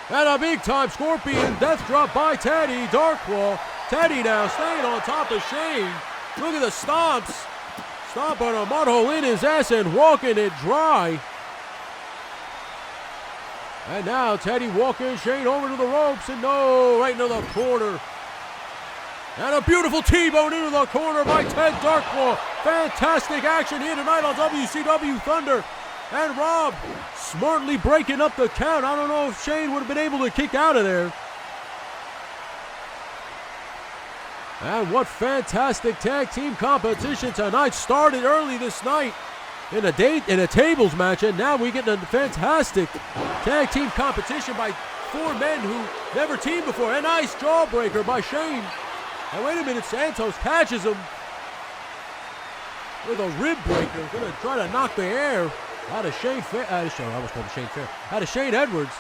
And a big time Scorpion death drop by Teddy Darklaw. Teddy now staying on top of Shane. Look at the stomps. Stomping a mud hole in his ass and walking it dry. And now Teddy walking Shane over to the ropes, and no, right into the corner. And a beautiful T-bone into the corner by Ted Darklaw. Fantastic action here tonight on WCW Thunder. And Rob smartly breaking up the count. I don't know if Shane would have been able to kick out of there. And what fantastic tag team competition tonight. Started early this night in a tables match, and now we get a fantastic tag team competition by 4 men who never teamed before. A nice jawbreaker by Shane. And wait a minute, Santos catches him with a rib breaker. Gonna try to knock the air out of Shane out of Shane Edwards.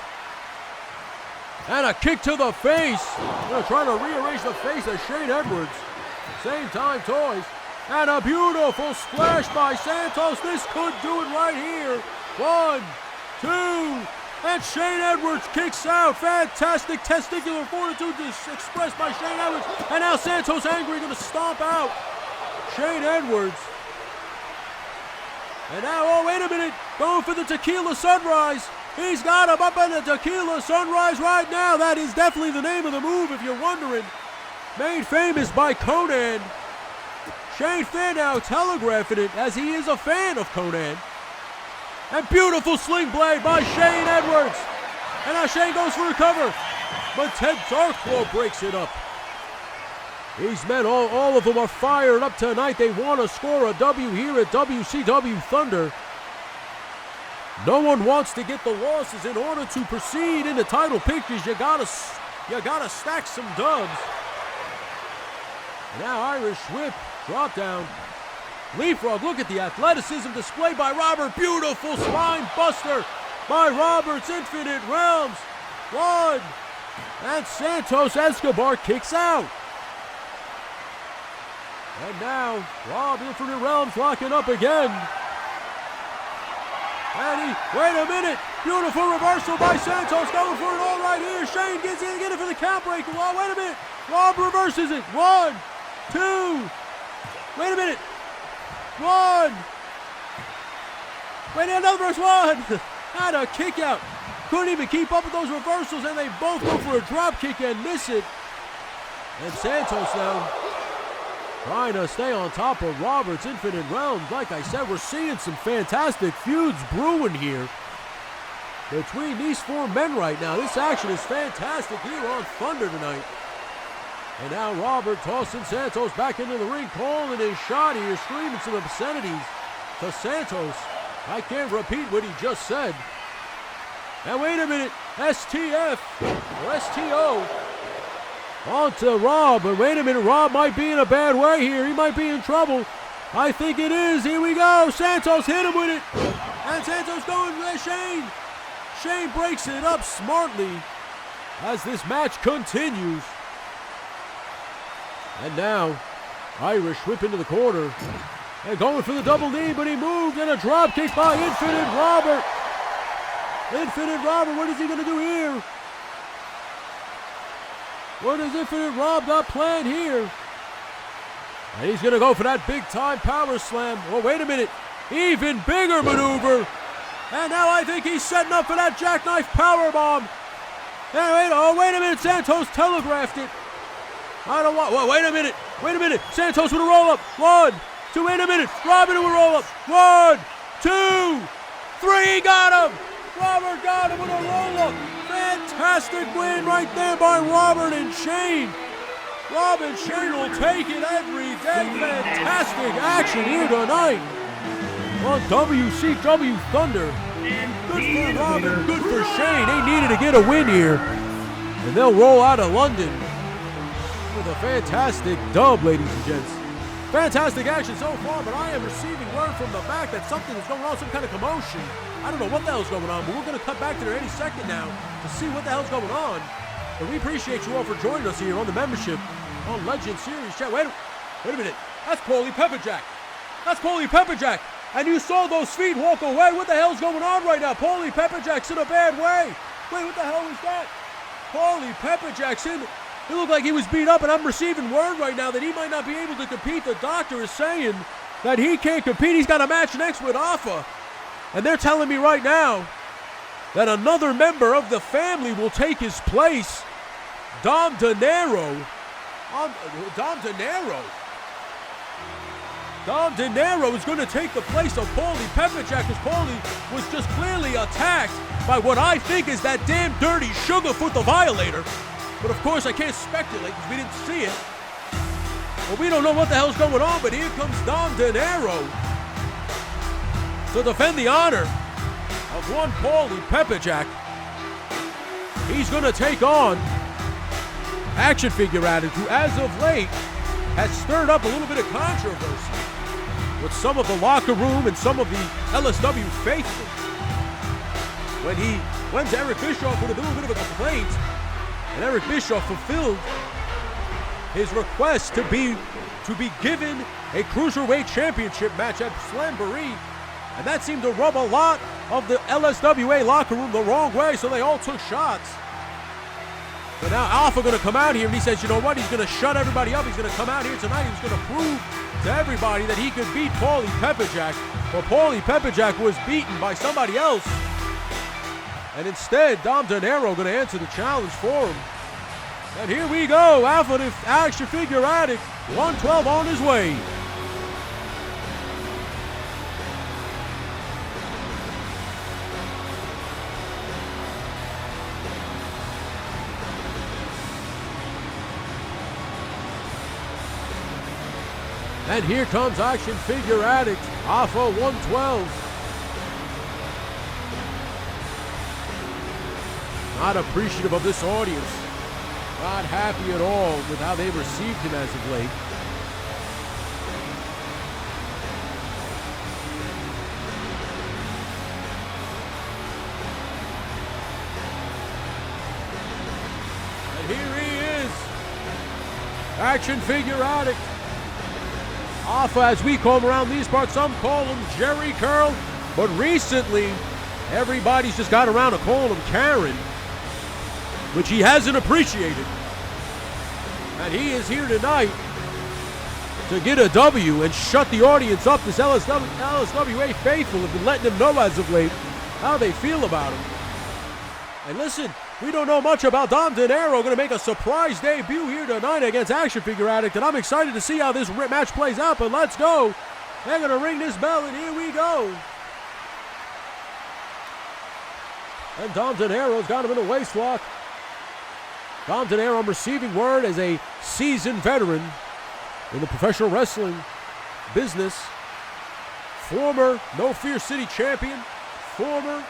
And a kick to the face. Gonna try to rearrange the face of Shane Edwards. Same time toys. And a beautiful splash by Santos. This could do it right here. 1, 2, and Shane Edwards kicks out. Fantastic testicular fortitude expressed by Shane Edwards. And now Santos angry, gonna stomp out Shane Edwards. And now, oh wait a minute, going for the Tequila Sunrise. He's got him up in the Tequila Sunrise right now. That is definitely the name of the move if you're wondering. Made famous by Conan. Shane Fan now telegraphing it as he is a fan of Conan. And beautiful sling blade by Shane Edwards. And now Shane goes for a cover. But Ted Darklaw breaks it up. These men, all of them are fired up tonight. They want to score a W here at WCW Thunder. No one wants to get the losses. In order to proceed in the title pictures, you gotta stack some dubs. Now Irish whip, drop down, leapfrog. Look at the athleticism displayed by Robert. Beautiful spine buster by Robert's Infinite Realms. 1, and Santos Escobar kicks out. And now Rob Infinite Realms locking up again. And wait a minute, beautiful reversal by Santos, going for it all right here. Shane gets in, get it for the count break. Oh, wait a minute, Rob reverses it. 1, 2, wait a minute. 1, wait, another verse. 1, and a kick out. couldn't even keep up with those reversals, and they both go for a drop kick and miss it. And Santos now trying to stay on top of Robert's Infinite Realms. Like I said, we're seeing some fantastic feuds brewing here between these four men right now. This action is fantastic here on Thunder tonight. And now Robert tossing Santos back into the ring, calling his shot here, screaming some obscenities to Santos. I can't repeat what he just said. And wait a minute, STF or STO on to Rob. But wait a minute, Rob might be in a bad way here. He might be in trouble. I think it is. Here we go. Santos hit him with it. And Santos going with Shane. Shane breaks it up smartly as this match continues. And now, Irish whip into the corner. And going for the double knee, but he moved. And a drop kick by Infinite Robert. Infinite Robert, what is he going to do here? What does Infinite Rob got planned here? And he's going to go for that big-time power slam. Oh, wait a minute. Even bigger maneuver. And now I think he's setting up for that jackknife powerbomb. Wait a minute. Santos telegraphed it. I don't want... Wait a minute. Wait a minute. Santos with a roll-up. 1, 2, wait a minute. Robert with a roll-up. 1, 2, 3. Got him. Robert got him with a roll-up. Fantastic win right there by Robert and Shane. Rob and Shane will take it every day. Fantastic action here tonight on WCW Thunder. Good for Robert, good for Shane. They needed to get a win here. And they'll roll out of London with a fantastic dub, ladies and gents. Fantastic action so far, but I am receiving word from the back that something is going on, some kind of commotion. I don't know what the hell's going on, but we're going to cut back to there any second now to see what the hell's going on. But we appreciate you all for joining us here on the membership on Legend Series chat. Wait a minute. That's Pauly Pepperjack. That's Pauly Pepperjack. And you saw those feet walk away. What the hell's going on right now? Pauly Pepperjack's in a bad way. Wait, what the hell is that? Pauly Pepperjack's in... It looked like he was beat up, and I'm receiving word right now that he might not be able to compete. The doctor is saying that he can't compete. He's got a match next with Alpha. And they're telling me right now that another member of the family will take his place. Dom De Niro. Dom De Niro is going to take the place of Pauly Pepperjack, because Pauly was just clearly attacked by what I think is that damn dirty Sugarfoot the Violator. But of course I can't speculate because we didn't see it. Well, we don't know what the hell's going on, but here comes Dom De Niro to defend the honor of one Pauly Pepperjack. He's going to take on Action Figure Addict, who as of late has stirred up a little bit of controversy with some of the locker room and some of the LSW faithful. When he went to Eric Bischoff with a little bit of a complaint, and Eric Bischoff fulfilled his request to be given a Cruiserweight Championship match at Slamboree. And that seemed to rub a lot of the LSWA locker room the wrong way, so they all took shots. But now Alpha going to come out here, and he says, you know what, he's going to shut everybody up. He's going to come out here tonight. He's going to prove to everybody that he could beat Pauly Pepperjack. But Pauly Pepperjack was beaten by somebody else. And instead, Dom De Niro going to answer the challenge for him. And here we go. Alpha the Action Figure Addict, 112 on his way. And here comes Action Figure Addict, Alpha 112. Not appreciative of this audience. Not happy at all with how they received him as of late. And here he is. Action Figure Addict. Alpha, as we call him around these parts, some call him Jerry Curl. But recently, everybody's just got around to calling him Karen, which he hasn't appreciated. And he is here tonight to get a W and shut the audience up. This LSWA faithful have been letting him know as of late how they feel about him. And listen, we don't know much about Dom Dinero. Going to make a surprise debut here tonight against Action Figure Addict, and I'm excited to see how this match plays out, but let's go. They're going to ring this bell, and here we go. And Dom Dinero's got him in a waist lock. Dom Dinero, I'm receiving word, as a seasoned veteran in the professional wrestling business, former No Fear City champion, former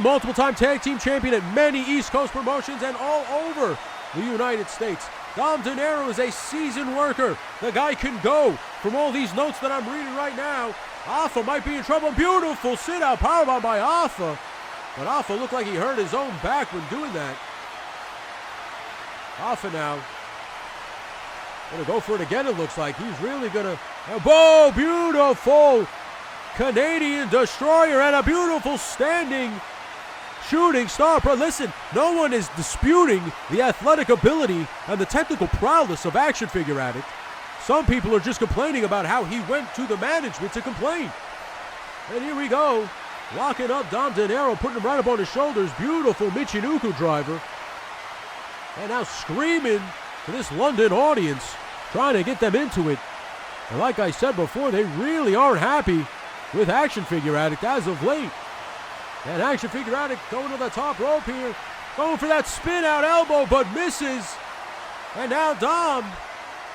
multiple-time tag team champion at many East Coast promotions and all over the United States. Dom Dinero is a seasoned worker. The guy can go. From all these notes that I'm reading right now, Alpha might be in trouble. Beautiful sit-out powerbomb by Alpha. But Alpha looked like he hurt his own back when doing that. Alpha now gonna go for it again, it looks like. He's really gonna... Oh, beautiful Canadian Destroyer and a beautiful standing shooting star. But listen, no one is disputing the athletic ability and the technical prowess of Action Figure Addict. Some people are just complaining about how he went to the management to complain. And here we go. Locking up Dom Dinero, putting him right up on his shoulders. Beautiful Michinoku driver. And now screaming to this London audience, trying to get them into it. And like I said before, they really aren't happy with Action Figure Addict as of late. And Action Figure Addict going to the top rope here. Going for that spin out elbow, but misses. And now Dom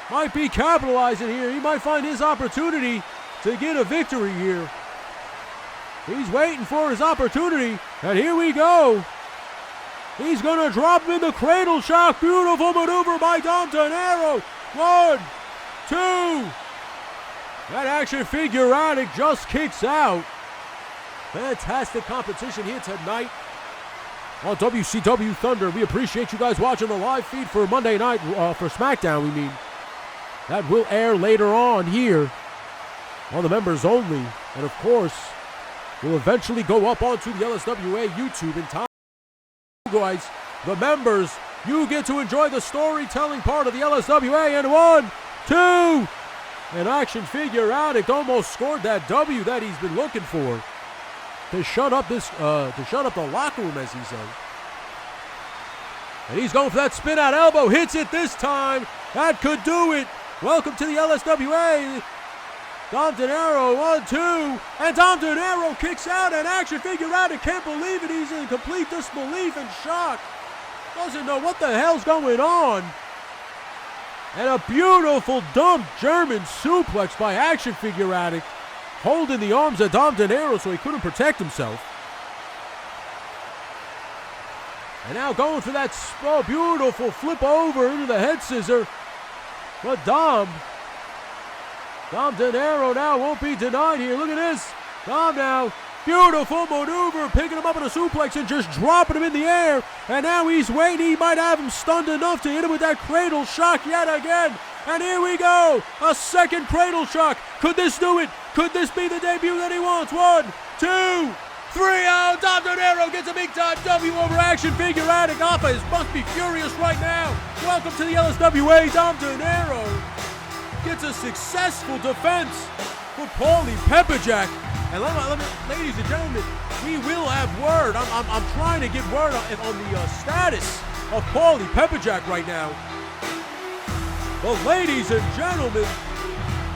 might be capitalizing here. He might find his opportunity to get a victory here. He's waiting for his opportunity. And here we go. He's going to drop him in the cradle shock. Beautiful maneuver by Dom Dinero. 1, 2. That Action Figure Addict just kicks out. Fantastic competition here tonight on WCW Thunder. We appreciate you guys watching the live feed for Monday night, for SmackDown, we mean. That will air later on here on the members only. And of course, will eventually go up onto the LSWA YouTube in time. Guys, the members, you get to enjoy the storytelling part of the LSWA. And 1, 2. And Action Figure Addict almost scored that W that he's been looking for to shut up the locker room, as he said. And he's going for that spin out elbow. Hits it this time. That could do it. Welcome to the LSWA. Dom Dinero, 1, 2. And Dom Dinero kicks out, and Action Figure Addict can't believe it. He's in complete disbelief and shock. Doesn't know what the hell's going on. And a beautiful dump German suplex by Action Figure Addict, holding the arms of Dom Dinero so he couldn't protect himself. And now going for that beautiful flip over into the head scissor. But Dom Dinero now won't be denied here. Look at this. Dom now, beautiful maneuver, picking him up in a suplex and just dropping him in the air. And now he's waiting. He might have him stunned enough to hit him with that cradle shock yet again. And here we go. A second cradle shock. Could this do it? Could this be the debut that he wants? 1, 2, 3. Oh, Dom Dinero gets a big time W over Action Figure Addict. Alpha must be furious right now. Welcome to the LSWA. Dom Dinero gets a successful defense for Pauly Pepperjack. And let me, ladies and gentlemen, we will have word. I'm trying to get word on the status of Pauly Pepperjack right now. But ladies and gentlemen,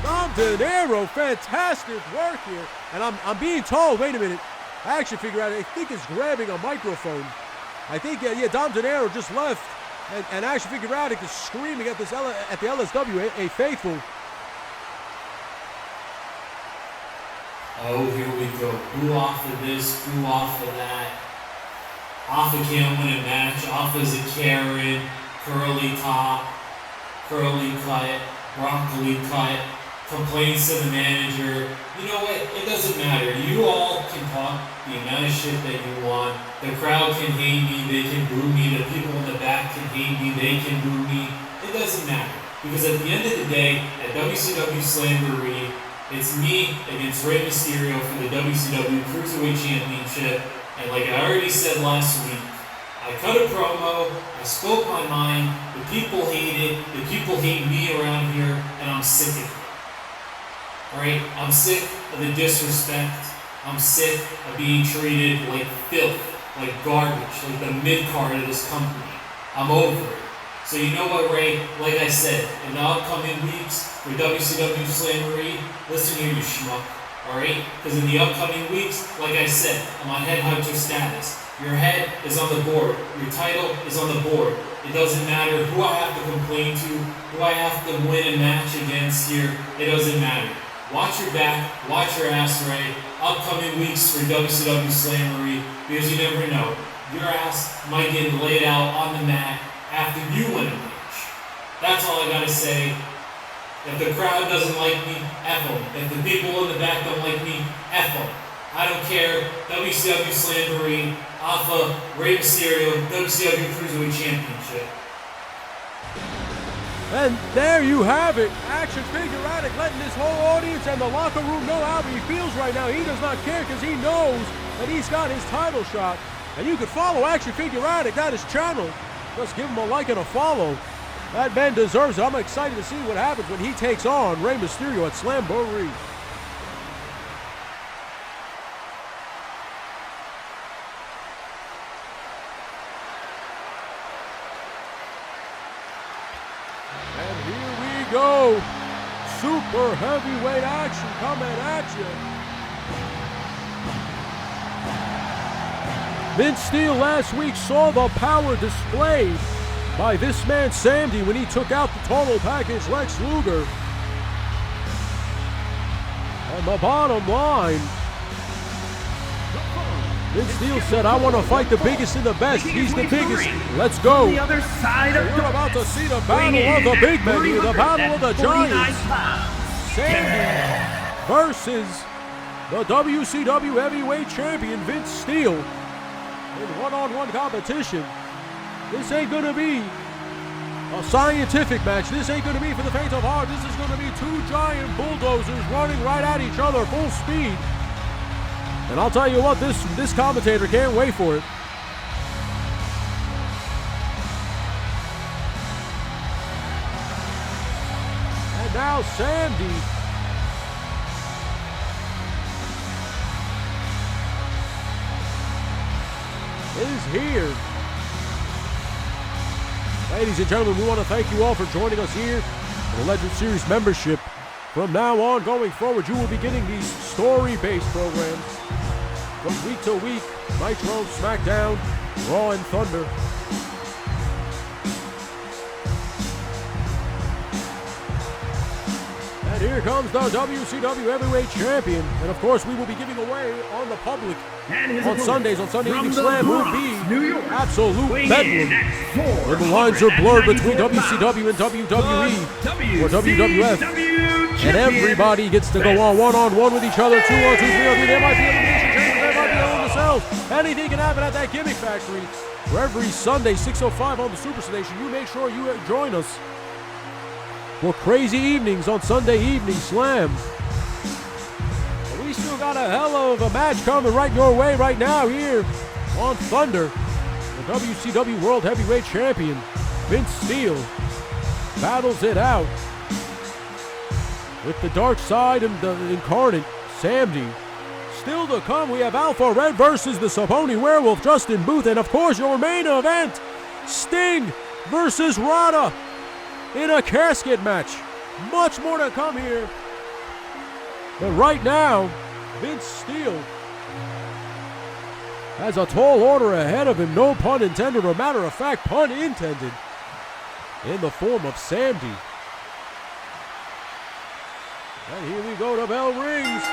Dom Dinero, fantastic work here. And I'm being told, wait a minute, Action Figure Addict, I think is grabbing a microphone. I think, Dom Dinero just left. And Action Figure Addict is screaming at the LSW, a faithful. Oh, here we go. Boo off of this, boo off of that. Alpha can't win a match. Alpha's a Karen, curly top, curly cut, broccoli cut, complains to the manager. You know what? It doesn't matter. You all can talk the amount of shit that you want. The crowd can hate me, they can boo me. The people in the back can hate me, they can boo me. It doesn't matter. Because at the end of the day, at WCW Slamboree, it's me against Rey Mysterio for the WCW Cruiserweight Championship. And like I already said last week, I cut a promo, I spoke my mind, the people hate it, the people hate me around here, and I'm sick of it. Alright? I'm sick of the disrespect. I'm sick of being treated like filth like garbage, like the mid-card of this company. I'm over it. So you know what, Ray? Like I said, in the upcoming weeks for WCW Slamboree, listen here, you schmuck, alright? Because in the upcoming weeks, like I said, I'm on headhunter status. Your head is on the board. Your title is on the board. It doesn't matter who I have to complain to, who I have to win a match against here. It doesn't matter. Watch your back, watch your ass, Ray. Upcoming weeks for WCW Slamboree, because you never know. Your ass might get laid out on the mat after you win a match. That's all I gotta say. If the crowd doesn't like me, F them. If the people in the back don't like me, F them. I don't care. WCW Slamboree, Alpha, Rey Mysterio, WCW Cruiserweight Championship. And there you have it. Action Figuratic letting this whole audience and the locker room know how he feels right now. He does not care because he knows that he's got his title shot. And you can follow Action Figuratic, that is channel. Just give him a like and a follow. That man deserves it. I'm excited to see what happens when he takes on Rey Mysterio at Slamboree. And here we go. Super heavyweight action coming at you. Vince Steele last week saw the power displayed by this man Sandy when he took out the total package Lex Luger. And the bottom line, Vince Steele said, I want to fight the biggest and the best. He's the biggest. Let's go. The other side of We're about to see the battle of the big men here, the battle of the giants. Sandy versus the WCW heavyweight champion Vince Steele in one-on-one competition. This ain't going to be a scientific match. This ain't going to be for the faint of heart. This is going to be two giant bulldozers running right at each other full speed. And I'll tell you what, this commentator can't wait for it. And now Sandy is here. Ladies and gentlemen, we want to thank you all for joining us here for the Legend Series membership. From now on, going forward, you will be getting these story-based programs from week to week. Nitro, SmackDown, Raw, and Thunder. And here comes the WCW Heavyweight Champion. And of course, we will be giving away on the public on Sundays. On Sunday Evening Slam will be absolute bedlam. Where the lines are blurred between WCW and WWE or WWF. And everybody gets to go on one-on-one with each other, 2-on-2, 3-on-3. There might be elimination chambers, there might be hell in the cells. Anything can happen at that Gimmick Factory. For every Sunday, 6:05 on the Superstation, you make sure you join us for crazy evenings on Sunday Evening Slam. And we still got a hell of a match coming right your way right now here on Thunder. The WCW World Heavyweight Champion, Vince Steele, battles it out with the Dark Side and the Incarnate, Sandy. Still to come, we have Alpha Red versus the Saponi Werewolf, Justin Booth, and of course your main event, Sting versus Rada in a casket match. Much more to come here. But right now, Vince Steele has a tall order ahead of him, no pun intended, or matter of fact, pun intended, in the form of Sandy. And here we go, the bell rings.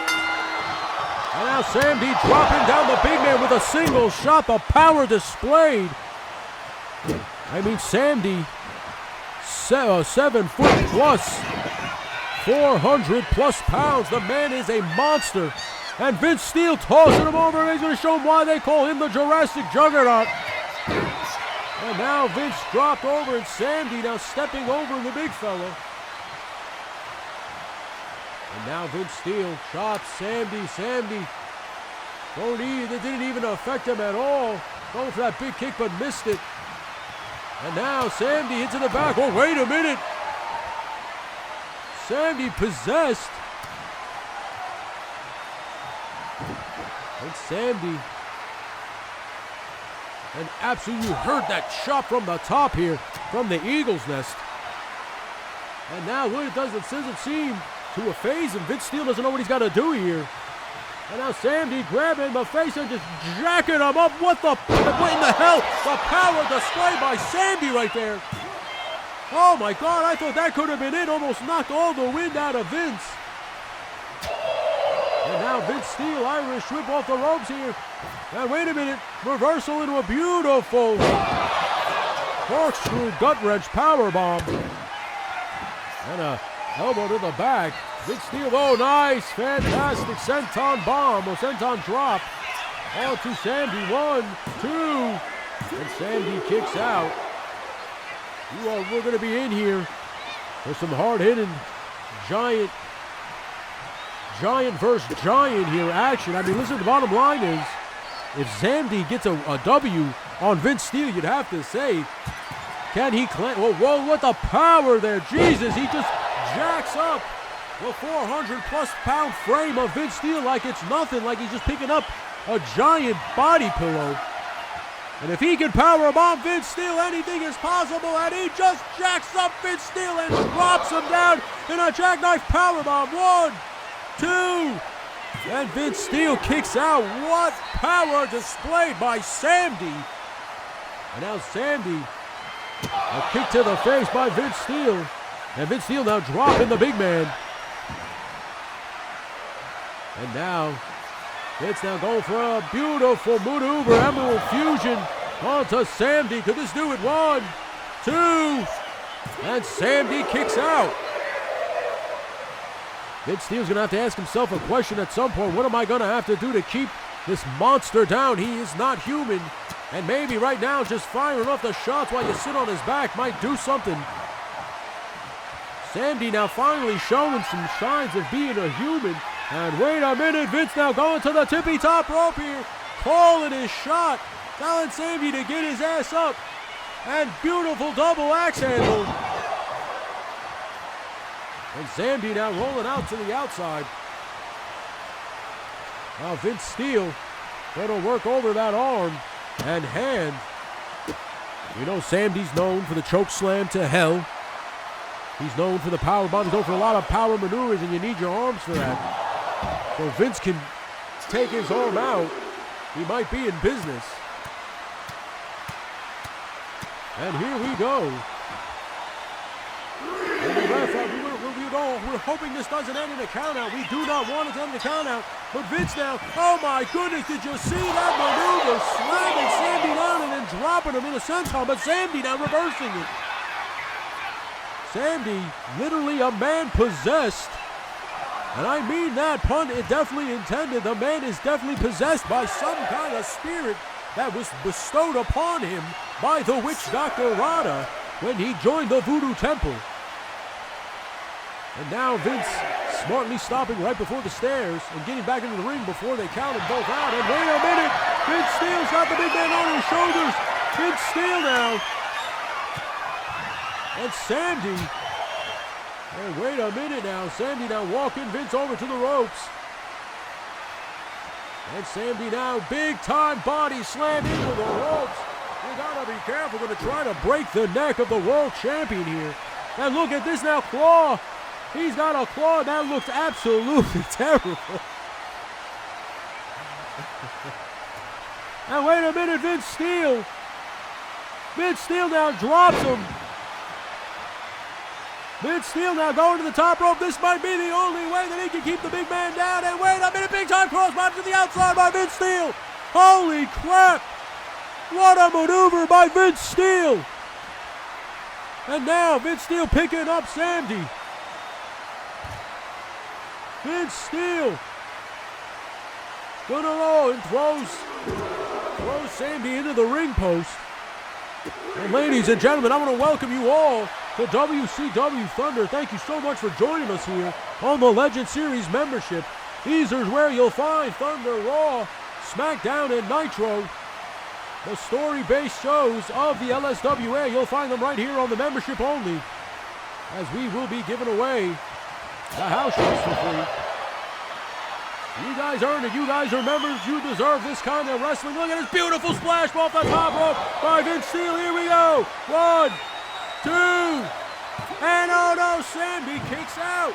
And now Sandy dropping down the big man with a single shot, the power displayed. I mean, Sandy, 7 foot plus, 400 plus pounds. The man is a monster. And Vince Steele tossing him over, and he's going to show him why they call him the Jurassic Juggernaut. And now Vince dropped over, and Sandy now stepping over the big fella. And now Vince Steele chops Sandy. Sandy, that didn't even affect him at all. Going for that big kick, but missed it. And now Sandy hits in the back. Oh, wait a minute. Sandy possessed. And Sandy And absolutely, you heard that chop from the top here, from the Eagle's Nest. And now it doesn't seem to phase him. Vince Steele doesn't know what he's got to do here. And now Sandy grabbing the face and just jacking him up. What in the hell? The power displayed by Sandy right there. Oh my God, I thought that could have been it. Almost knocked all the wind out of Vince. And now Vince Steele, Irish whip off the ropes here. And wait a minute, reversal into a beautiful corkscrew gut wrench power bomb. And a elbow to the back. Vince Steele, oh nice, fantastic senton bomb, or senton drop. On to Sandy, 1, 2, and Sandy kicks out. We're going to be in here for some hard-hitting giant versus giant here action. I mean, listen, the bottom line is, if Sandy gets a W on Vince Steele, you'd have to say, can he claim? Whoa, what the power there. Jesus, he just jacks up the 400-plus pound frame of Vince Steele like it's nothing, like he's just picking up a giant body pillow. And if he can power bomb Vince Steele, anything is possible, and he just jacks up Vince Steele and drops him down in a jackknife power bomb. 1, 2, and Vince Steele kicks out. What power displayed by Sandy. And now Sandy, a kick to the face by Vince Steele. And Vince Steele now dropping the big man. And now, Vince now going for a beautiful maneuver, Emerald Fusion onto Sandy. Could this do it? 1, 2, and Sandy kicks out. Vince Steele's going to have to ask himself a question at some point. What am I going to have to do to keep this monster down? He is not human. And maybe right now just firing off the shots while you sit on his back might do something. Sandy now finally showing some signs of being a human. And wait a minute, Vince now going to the tippy top rope here. Calling his shot. Telling Sandy to get his ass up. And beautiful double axe handle. And Sandy now rolling out to the outside. Now Vince Steele going to work over that arm and hand. We know Sandy's known for the choke slam to hell. He's known for the power bomb. He's known for a lot of power maneuvers, and you need your arms for that. So if Vince can take his arm out, he might be in business. And here we go. And the ref, we're hoping this doesn't end in a countout. We do not want it to end in a countout. But Vince now, oh my goodness, did you see that maneuver? Slamming Sandy down and then dropping him in a senton. But Sandy now reversing it. Sandy, literally a man possessed. And I mean that pun, it definitely intended. The man is definitely possessed by some kind of spirit that was bestowed upon him by the witch Dr. Rada when he joined the Voodoo Temple. And now Vince smartly stopping right before the stairs and getting back into the ring before they count them both out. And wait a minute, Vince Steele's got the big man on his shoulders. Vince Steele now. And Sandy. And wait a minute now, Sandy now walking Vince over to the ropes. And Sandy now, big time body slam into the ropes. You gotta be careful, gonna try to break the neck of the world champion here. And look at this now, claw. He's got a claw, that looks absolutely terrible. And wait a minute, Vince Steele. Vince Steele now drops him. Vince Steele now going to the top rope. This might be the only way that he can keep the big man down. And wait a minute, big time crossbody to the outside by Vince Steele. Holy crap. What a maneuver by Vince Steele. And now Vince Steele picking up Sandy. Vince Steele gonna roll and throws Sandy into the ring post. And ladies and gentlemen, I want to welcome you all to WCW Thunder. Thank you so much for joining us here on the Legend Series membership. These are where you'll find Thunder, Raw, SmackDown, and Nitro. The story-based shows of the LSWA. You'll find them right here on the membership only, as we will be giving away the house shows for free. You guys earned it. You guys are members. You deserve this kind of wrestling. Look at this beautiful splash off the top rope by Vince Steele. Here we go. 1, 2, and oh no, Sandy kicks out.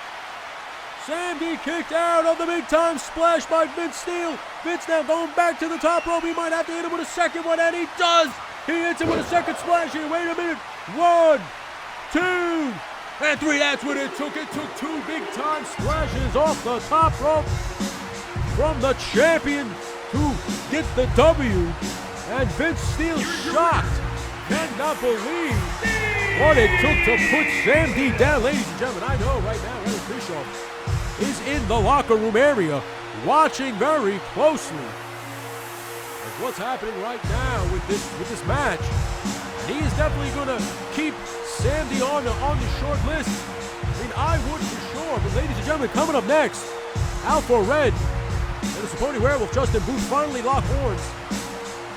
Sandy kicked out of the big-time splash by Vince Steele. Vince now going back to the top rope. He might have to hit him with a second one, and he does. He hits him with a second splash here. Wait a minute. 1, 2, and 3. That's what it took. It took 2 big-time splashes off the top rope from the champion to get the W. And Vince Steele shocked. Cannot believe what it took to put Sandy down. Ladies and gentlemen, I know right now Eric Bischoff is in the locker room area watching very closely at what's happening right now with this match. And he is definitely going to keep Sandy on the short list. I mean, I would for sure. But ladies and gentlemen, coming up next, Alpha Red and the Saponi Werewolf Justin Booth finally lock horns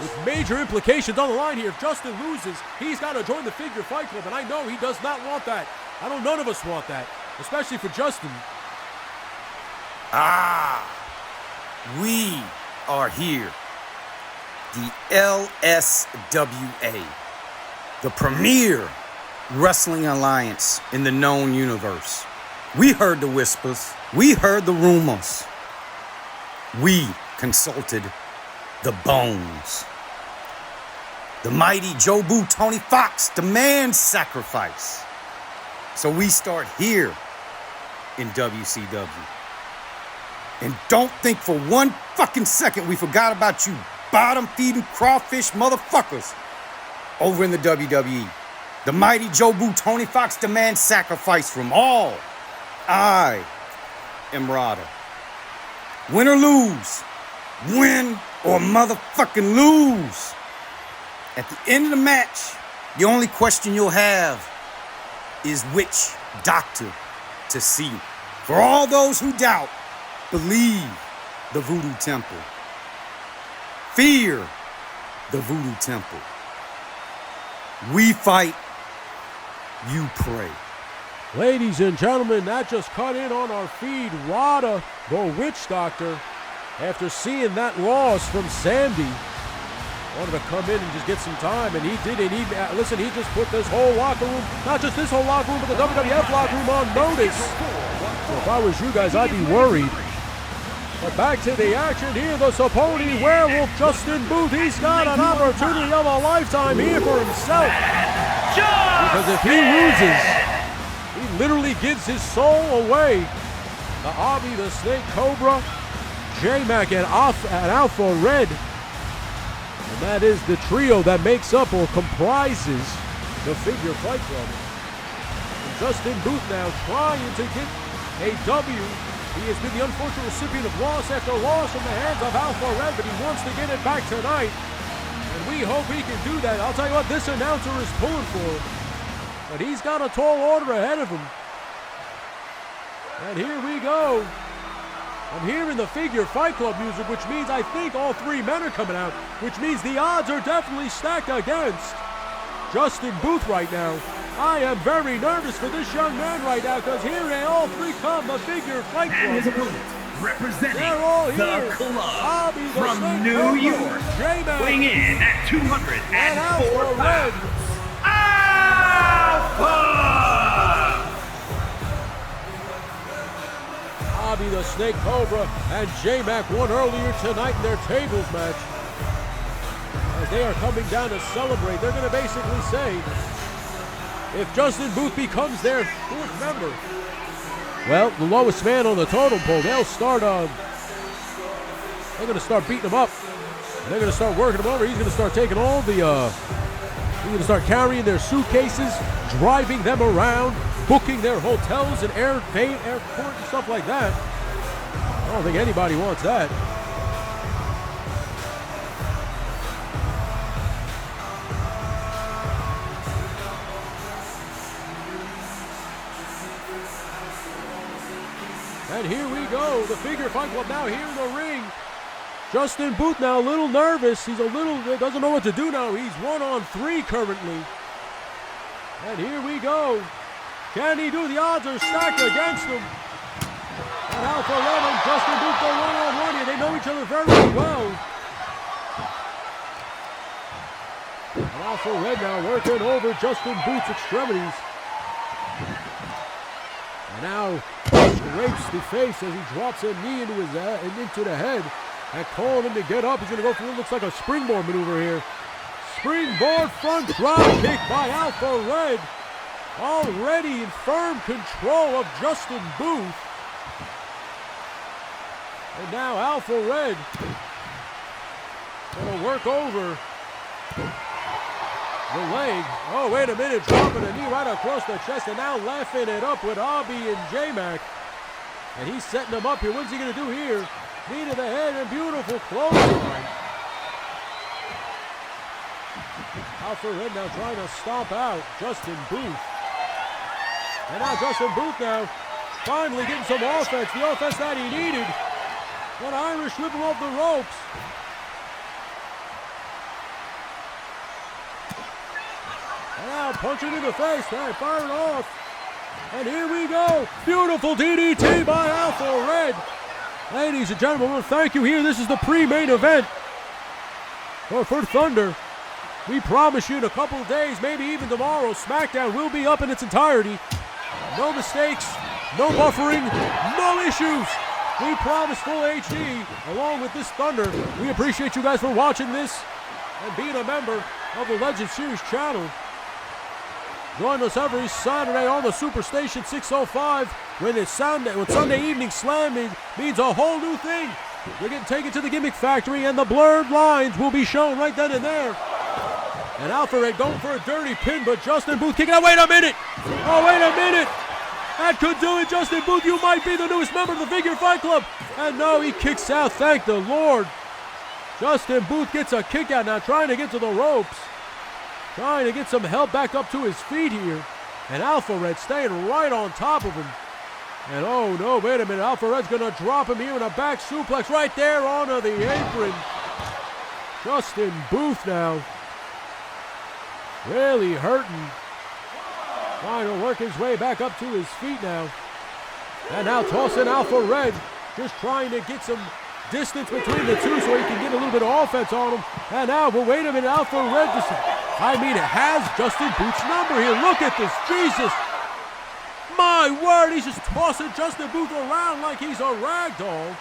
with major implications on the line here. If Justin loses, he's got to join the Figure Fight Club, and I know he does not want that. I know none of us want that, especially for Justin. We are here. The LSWA, the premier wrestling alliance in the known universe. We heard the whispers. We heard the rumors. We consulted the bones. The mighty Jobu Tony Fox demands sacrifice. So we start here in WCW. And don't think for one fucking second we forgot about you bottom-feeding crawfish motherfuckers over in the WWE. The mighty Jobu Tony Fox demands sacrifice from all. I am Rada. Win or lose. Win or motherfucking lose. At the end of the match, the only question you'll have is which doctor to see. For all those who doubt, believe the Voodoo Temple. Fear the Voodoo Temple. We fight, you pray. Ladies and gentlemen, that just cut in on our feed. Rada, the witch doctor, after seeing that loss from Sandy, wanted to come in and just get some time, and he did it. Listen, he just put this whole locker room, not just this whole locker room, but the WWF locker room on notice. So if I was you guys, I'd be worried. But back to the action here, the Saponi Werewolf, Justin Booth. He's got an opportunity of a lifetime here for himself. Because if he loses, he literally gives his soul away. The Avi, the Snake Cobra, J-Mac, and Alpha Red. And that is the trio that makes up or comprises the Figure Fight Club. And Justin Booth now trying to get a W. He has been the unfortunate recipient of loss after loss from the hands of Alpha Red, but he wants to get it back tonight. And we hope he can do that. I'll tell you what, this announcer is pulling for him. But he's got a tall order ahead of him. And here we go. I'm hearing the Figure Fight Club music, which means I think all 3 men are coming out, which means the odds are definitely stacked against Justin Booth right now. I am very nervous for this young man right now, because here they all 3 come, the Figure Fight Club. And his opponent, representing They're all the here. club The from Snake New Cobra, York, J-Mac, weighing in at 204 and Alpha Red. Alpha! Bobby the Snake Cobra and J-Mac won earlier tonight in their tables match. As they are coming down to celebrate, they're going to basically say, if Justin Booth becomes their 4th member, well, the lowest man on the totem pole, they'll start, they're going to start beating him up. And they're going to start working him over. He's going to start taking all the, he's going to start carrying their suitcases, driving them around, booking their hotels and airport and stuff like that. I don't think anybody wants that. And here we go, the Figure Fight Club now here in the ring. Justin Booth now a little nervous. He's doesn't know what to do now. He's 1-on-3 currently. And here we go. Can he do? The odds are stacked against him. And Alpha Red and Justin Booth go one-on-one here. They know each other very well. And Alpha Red now working over Justin Booth's extremities. And now scrapes the face as he drops a knee into the head. And calling him to get up. He's going to go for what looks like a springboard maneuver here. Springboard front drop kick by Alpha Red. Already in firm control of Justin Booth. And now Alpha Red going to work over the leg. Oh, wait a minute. Dropping a knee right across the chest. And now laughing it up with Abby and J-Mac. And he's setting him up here. What's he going to do here? Knee to the head and beautiful clothesline. Alpha Red now trying to stomp out Justin Booth. And now Justin Booth now finally getting some offense. The offense that he needed. An Irish whip him off the ropes. And now punching in the face. Now firing off. And here we go. Beautiful DDT by Alpha Red. Ladies and gentlemen, I want to thank you here. This is the pre-main event for Thunder. We promise you in a couple of days, maybe even tomorrow, SmackDown will be up in its entirety. No mistakes, no buffering, no issues. We promise full HD along with this Thunder. We appreciate you guys for watching this and being a member of the Legend Series channel. Join us every Saturday on the Superstation 605 when Sunday Evening Slam means a whole new thing. We're getting taken to the Gimmick Factory and the blurred lines will be shown right then and there. And Alpha Red going for a dirty pin, but Justin Booth kicking out. Wait a minute! Oh, wait a minute! That could do it. Justin Booth, you might be the newest member of the Figure Fight Club. And no, he kicks out. Thank the Lord. Justin Booth gets a kick out now, trying to get to the ropes. Trying to get some help back up to his feet here. And Alpha Red staying right on top of him. And oh no, wait a minute. Alpha Red's going to drop him here in a back suplex right there onto the apron. Justin Booth now really hurting. Trying to work his way back up to his feet now. And now tossing Alpha Red. Just trying to get some distance between the two so he can get a little bit of offense on him. And now, well, wait a minute. Alpha Red just, it has Justin Booth's number here. Look at this. Jesus. My word. He's just tossing Justin Booth around like he's a rag doll.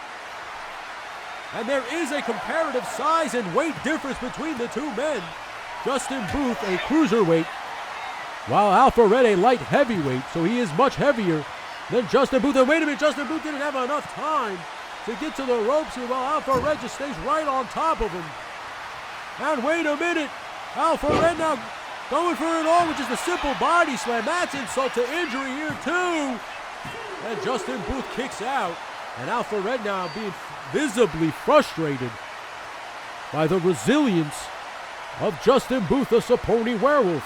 And there is a comparative size and weight difference between the two men. Justin Booth, a cruiserweight, while Alpha Red, a light heavyweight, so he is much heavier than Justin Booth. And wait a minute, Justin Booth didn't have enough time to get to the ropes here, while Alpha Red just stays right on top of him. And wait a minute, Alpha Red now going for it all with just a simple body slam. That's insult to injury here too. And Justin Booth kicks out, and Alpha Red now being visibly frustrated by the resilience of Justin Booth, the Saponi Werewolf.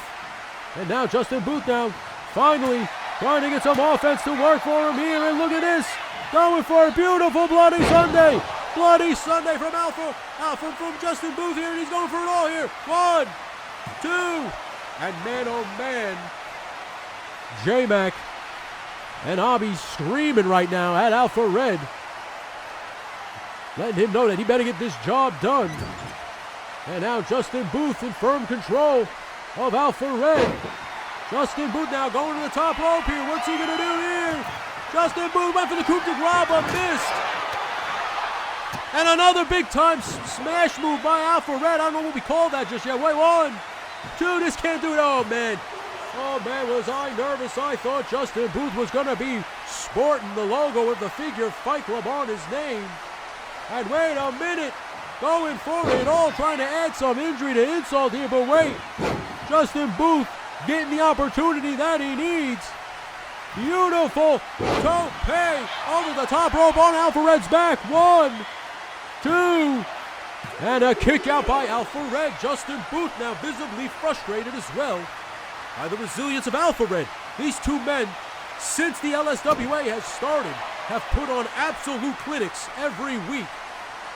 And now Justin Booth now finally trying to get some offense to work for him here. And look at this. Going for a beautiful Bloody Sunday. Bloody Sunday from from Justin Booth here. And he's going for it all here. 1, 2. And man, oh man. J-Mac and Abby screaming right now at Alpha Red. Letting him know that he better get this job done. And now Justin Booth in firm control of Alpha Red. Justin Booth now going to the top rope here. What's he going to do here? Justin Booth went for the coup de grace, but missed. And another big-time smash move by Alpha Red. I don't know what we call that just yet. Wait, 1, 2, this can't do it. Oh, man. Oh, man, was I nervous. I thought Justin Booth was going to be sporting the logo of the Figure Fight Club on his name. And wait a minute. Going for it all, trying to add some injury to insult here. But wait, Justin Booth getting the opportunity that he needs. Beautiful tope over the top rope on Alpha Red's back. 1, 2, and a kick out by Alpha Red. Justin Booth now visibly frustrated as well by the resilience of Alpha Red. These two men, since the LSWA has started, have put on absolute clinics every week.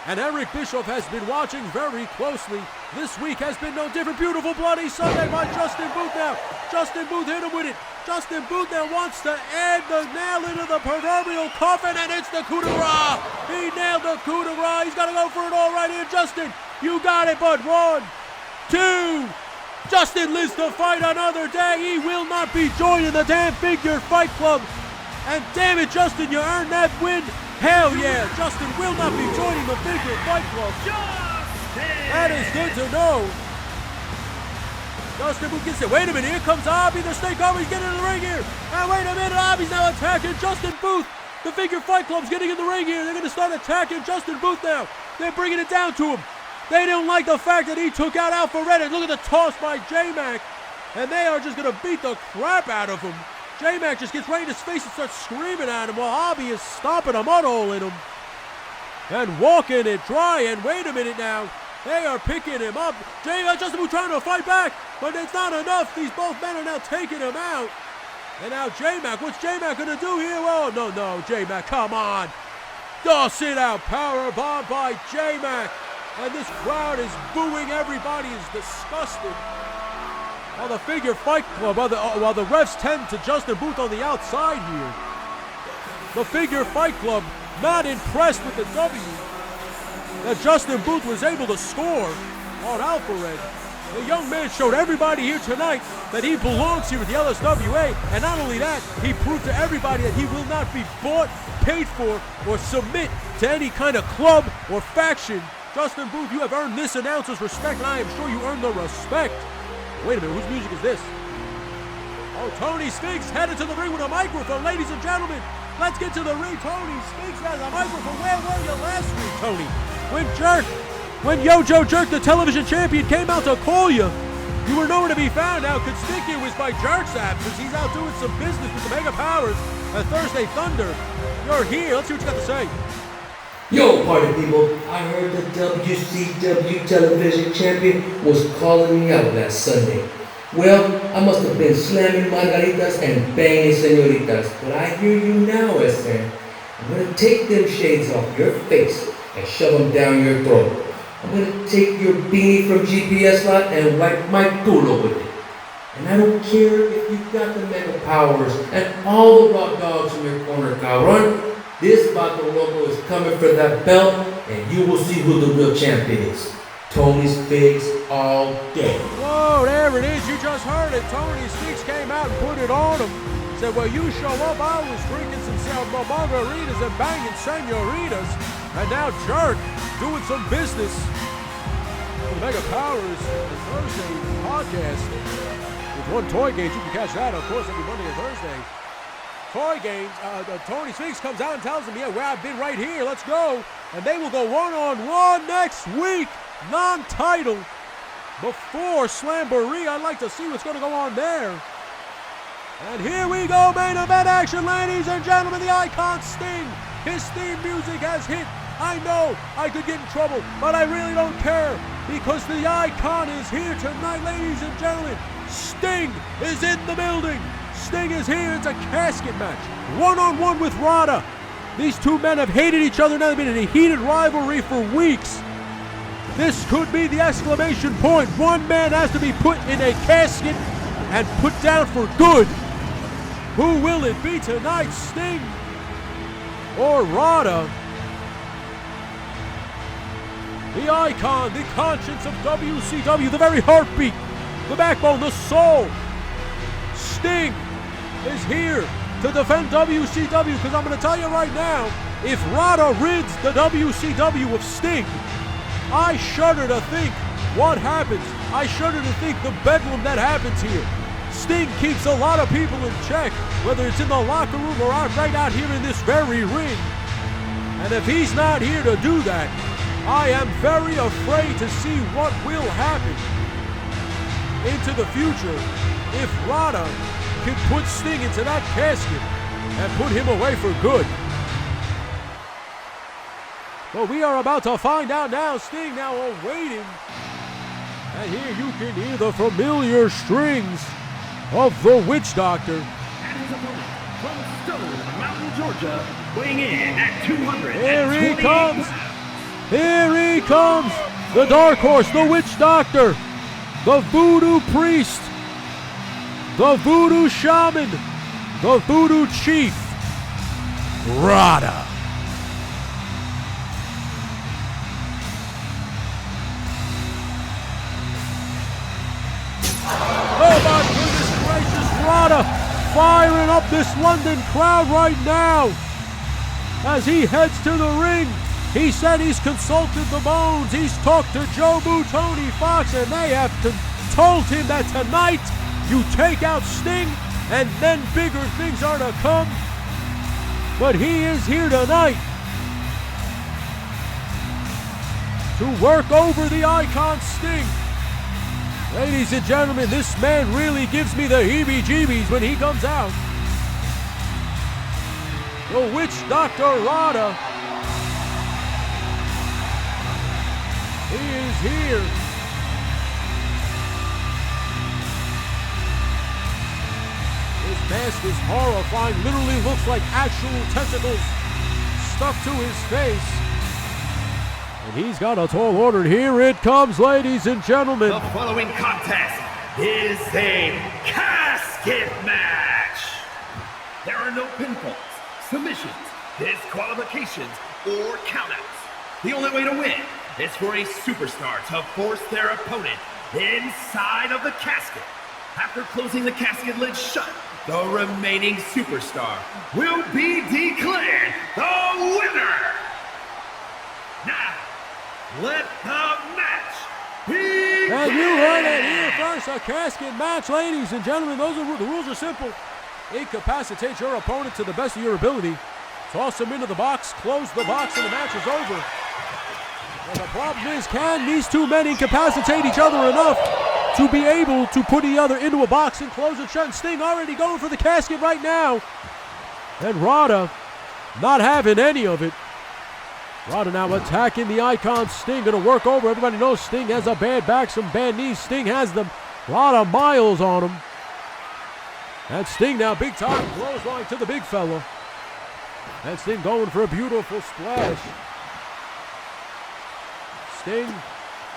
And Eric Bischoff has been watching very closely. This week has been no different. Beautiful Bloody Sunday by Justin Booth now. Justin Booth hit him with it. Justin Booth now wants to add the nail into the proverbial coffin, and it's the coup de grace. He nailed the coup de grace. He's got to go for it all right here. Justin, you got it, but 1, 2. Justin lives to fight another day. He will not be joining the damn Figure Fight Club. And damn it, Justin, you earned that win. Hell yeah, Justin will not be joining the Figure Fight Club. That is good to know. Justin Booth gets it. Wait a minute, here comes Obby, the Snake Arm. He's getting in the ring here. And wait a minute, Obby's now attacking Justin Booth. The Figure Fight Club's getting in the ring here. They're going to start attacking Justin Booth now. They're bringing it down to him. They don't like the fact that he took out Alpha Red. And look at the toss by J-Mac. And they are just going to beat the crap out of him. J-Mac just gets right in his face and starts screaming at him while Obby is stomping a mud hole in him. And walking it dry. And wait a minute now. They are picking him up. Justin Booth trying to fight back, but it's not enough. These both men are now taking him out. And now J-Mac, what's J-Mac going to do here? Oh, no, J-Mac, come on. Oh, sit out. Power bomb by J-Mac. And this crowd is booing. Everybody is disgusted. While the Figure Fight Club, while the refs tend to Justin Booth on the outside here. The Figure Fight Club not impressed with the W that Justin Booth was able to score on Alpha Red. The young man showed everybody here tonight that he belongs here with the LSWA, and not only that, he proved to everybody that he will not be bought, paid for, or submit to any kind of club or faction. Justin Booth, you have earned this announcer's respect, and I am sure you earned the respect. Wait a minute, whose music is this? Oh, Tony Spinks headed to the ring with a microphone, ladies and gentlemen. Let's get to the ring. Tony Spinks has a microphone. Where were you last week, Tony? When Yojo Jerk, the television champion, came out to call you, you were nowhere to be found. Now, conspicuous by Jerk's absence, he's out doing some business with the Mega Powers at Thursday Thunder. You're here. Let's see what you got to say. Yo, party people, I heard the WCW television champion was calling me out last Sunday. Well, I must have been slamming margaritas and banging senoritas, but I hear you now, SM. I'm gonna take them shades off your face and shove them down your throat. I'm gonna take your beanie from GPS lot and wipe my culo with it. And I don't care if you've got the Mega Powers and all the raw dogs in your corner, Cabron. This Vato Loco is coming for that belt, and you will see who the real champion is. Tony's Figs all day. Whoa, there it is. You just heard it. Tony Speaks came out and put it on him. Said, well, you show up. I was drinking some margaritas and banging senoritas. And now Jerk doing some business. The Mega Powers Thursday podcast. With one toy gauge, you can catch that, of course, every Monday and Thursday. Toy games, Tony Spinks comes out and tells him, yeah, well, I've been right here, let's go. And they will go one-on-one next week, non-title, before Slamboree. I'd like to see what's going to go on there. And here we go, main event action, ladies and gentlemen, the Icon Sting. His theme music has hit. I know I could get in trouble, but I really don't care, because the Icon is here tonight, ladies and gentlemen. Sting is in the building. Sting is here. It's a casket match. One-on-one with Rada. These two men have hated each other now. They've been in a heated rivalry for weeks. This could be the exclamation point. One man has to be put in a casket and put down for good. Who will it be tonight, Sting or Rada? The Icon, the conscience of WCW, the very heartbeat, the backbone, the soul. Sting is here to defend WCW, because I'm going to tell you right now, if Rada rids the WCW of Sting, I shudder to think what happens. I shudder to think the bedlam that happens here. Sting keeps a lot of people in check, whether it's in the locker room or right out here in this very ring. And if he's not here to do that, I am very afraid to see what will happen into the future if Rada can put Sting into that casket and put him away for good. But we are about to find out now. Sting now awaiting. And here you can hear the familiar strings of the Witch Doctor. And his opponent from Stone Mountain, Georgia, weighing in at 200. Here he comes. Here he comes. The Dark Horse, the Witch Doctor, the Voodoo Priest. the Voodoo Shaman, the Voodoo Chief, Rada. Oh my goodness gracious, Rada firing up this London crowd right now as he heads to the ring. He said he's consulted the Bones, he's talked to Jobu, Tony Fox, and they have told him that tonight you take out Sting and then bigger things are to come. But he is here tonight to work over the icon Sting. Ladies and gentlemen, this man really gives me the heebie-jeebies when he comes out. The Witch Doctor Rada. He is here. His mask is horrifying. Literally looks like actual testicles stuck to his face. And he's got a tall order. Here it comes, ladies and gentlemen. The following contest is a casket match. There are no pinfalls, submissions, disqualifications, or countouts. The only way to win is for a superstar to force their opponent inside of the casket. After closing the casket lid shut, the remaining superstar will be declared the winner. Now, let the match begin! And you heard it here first, a casket match, ladies and gentlemen. The rules are simple. Incapacitate your opponent to the best of your ability. Toss him into the box, close the box, and the match is over. And the problem is, can these two men incapacitate each other enough to be able to put each other into a box and close it shut? And Sting already going for the casket right now. And Rada not having any of it. Rada now attacking the icon Sting, gonna work over. Everybody knows Sting has a bad back, some bad knees. Sting has them. Rada miles on him. And Sting now big time clothesline to the big fella. And Sting going for a beautiful splash. Sting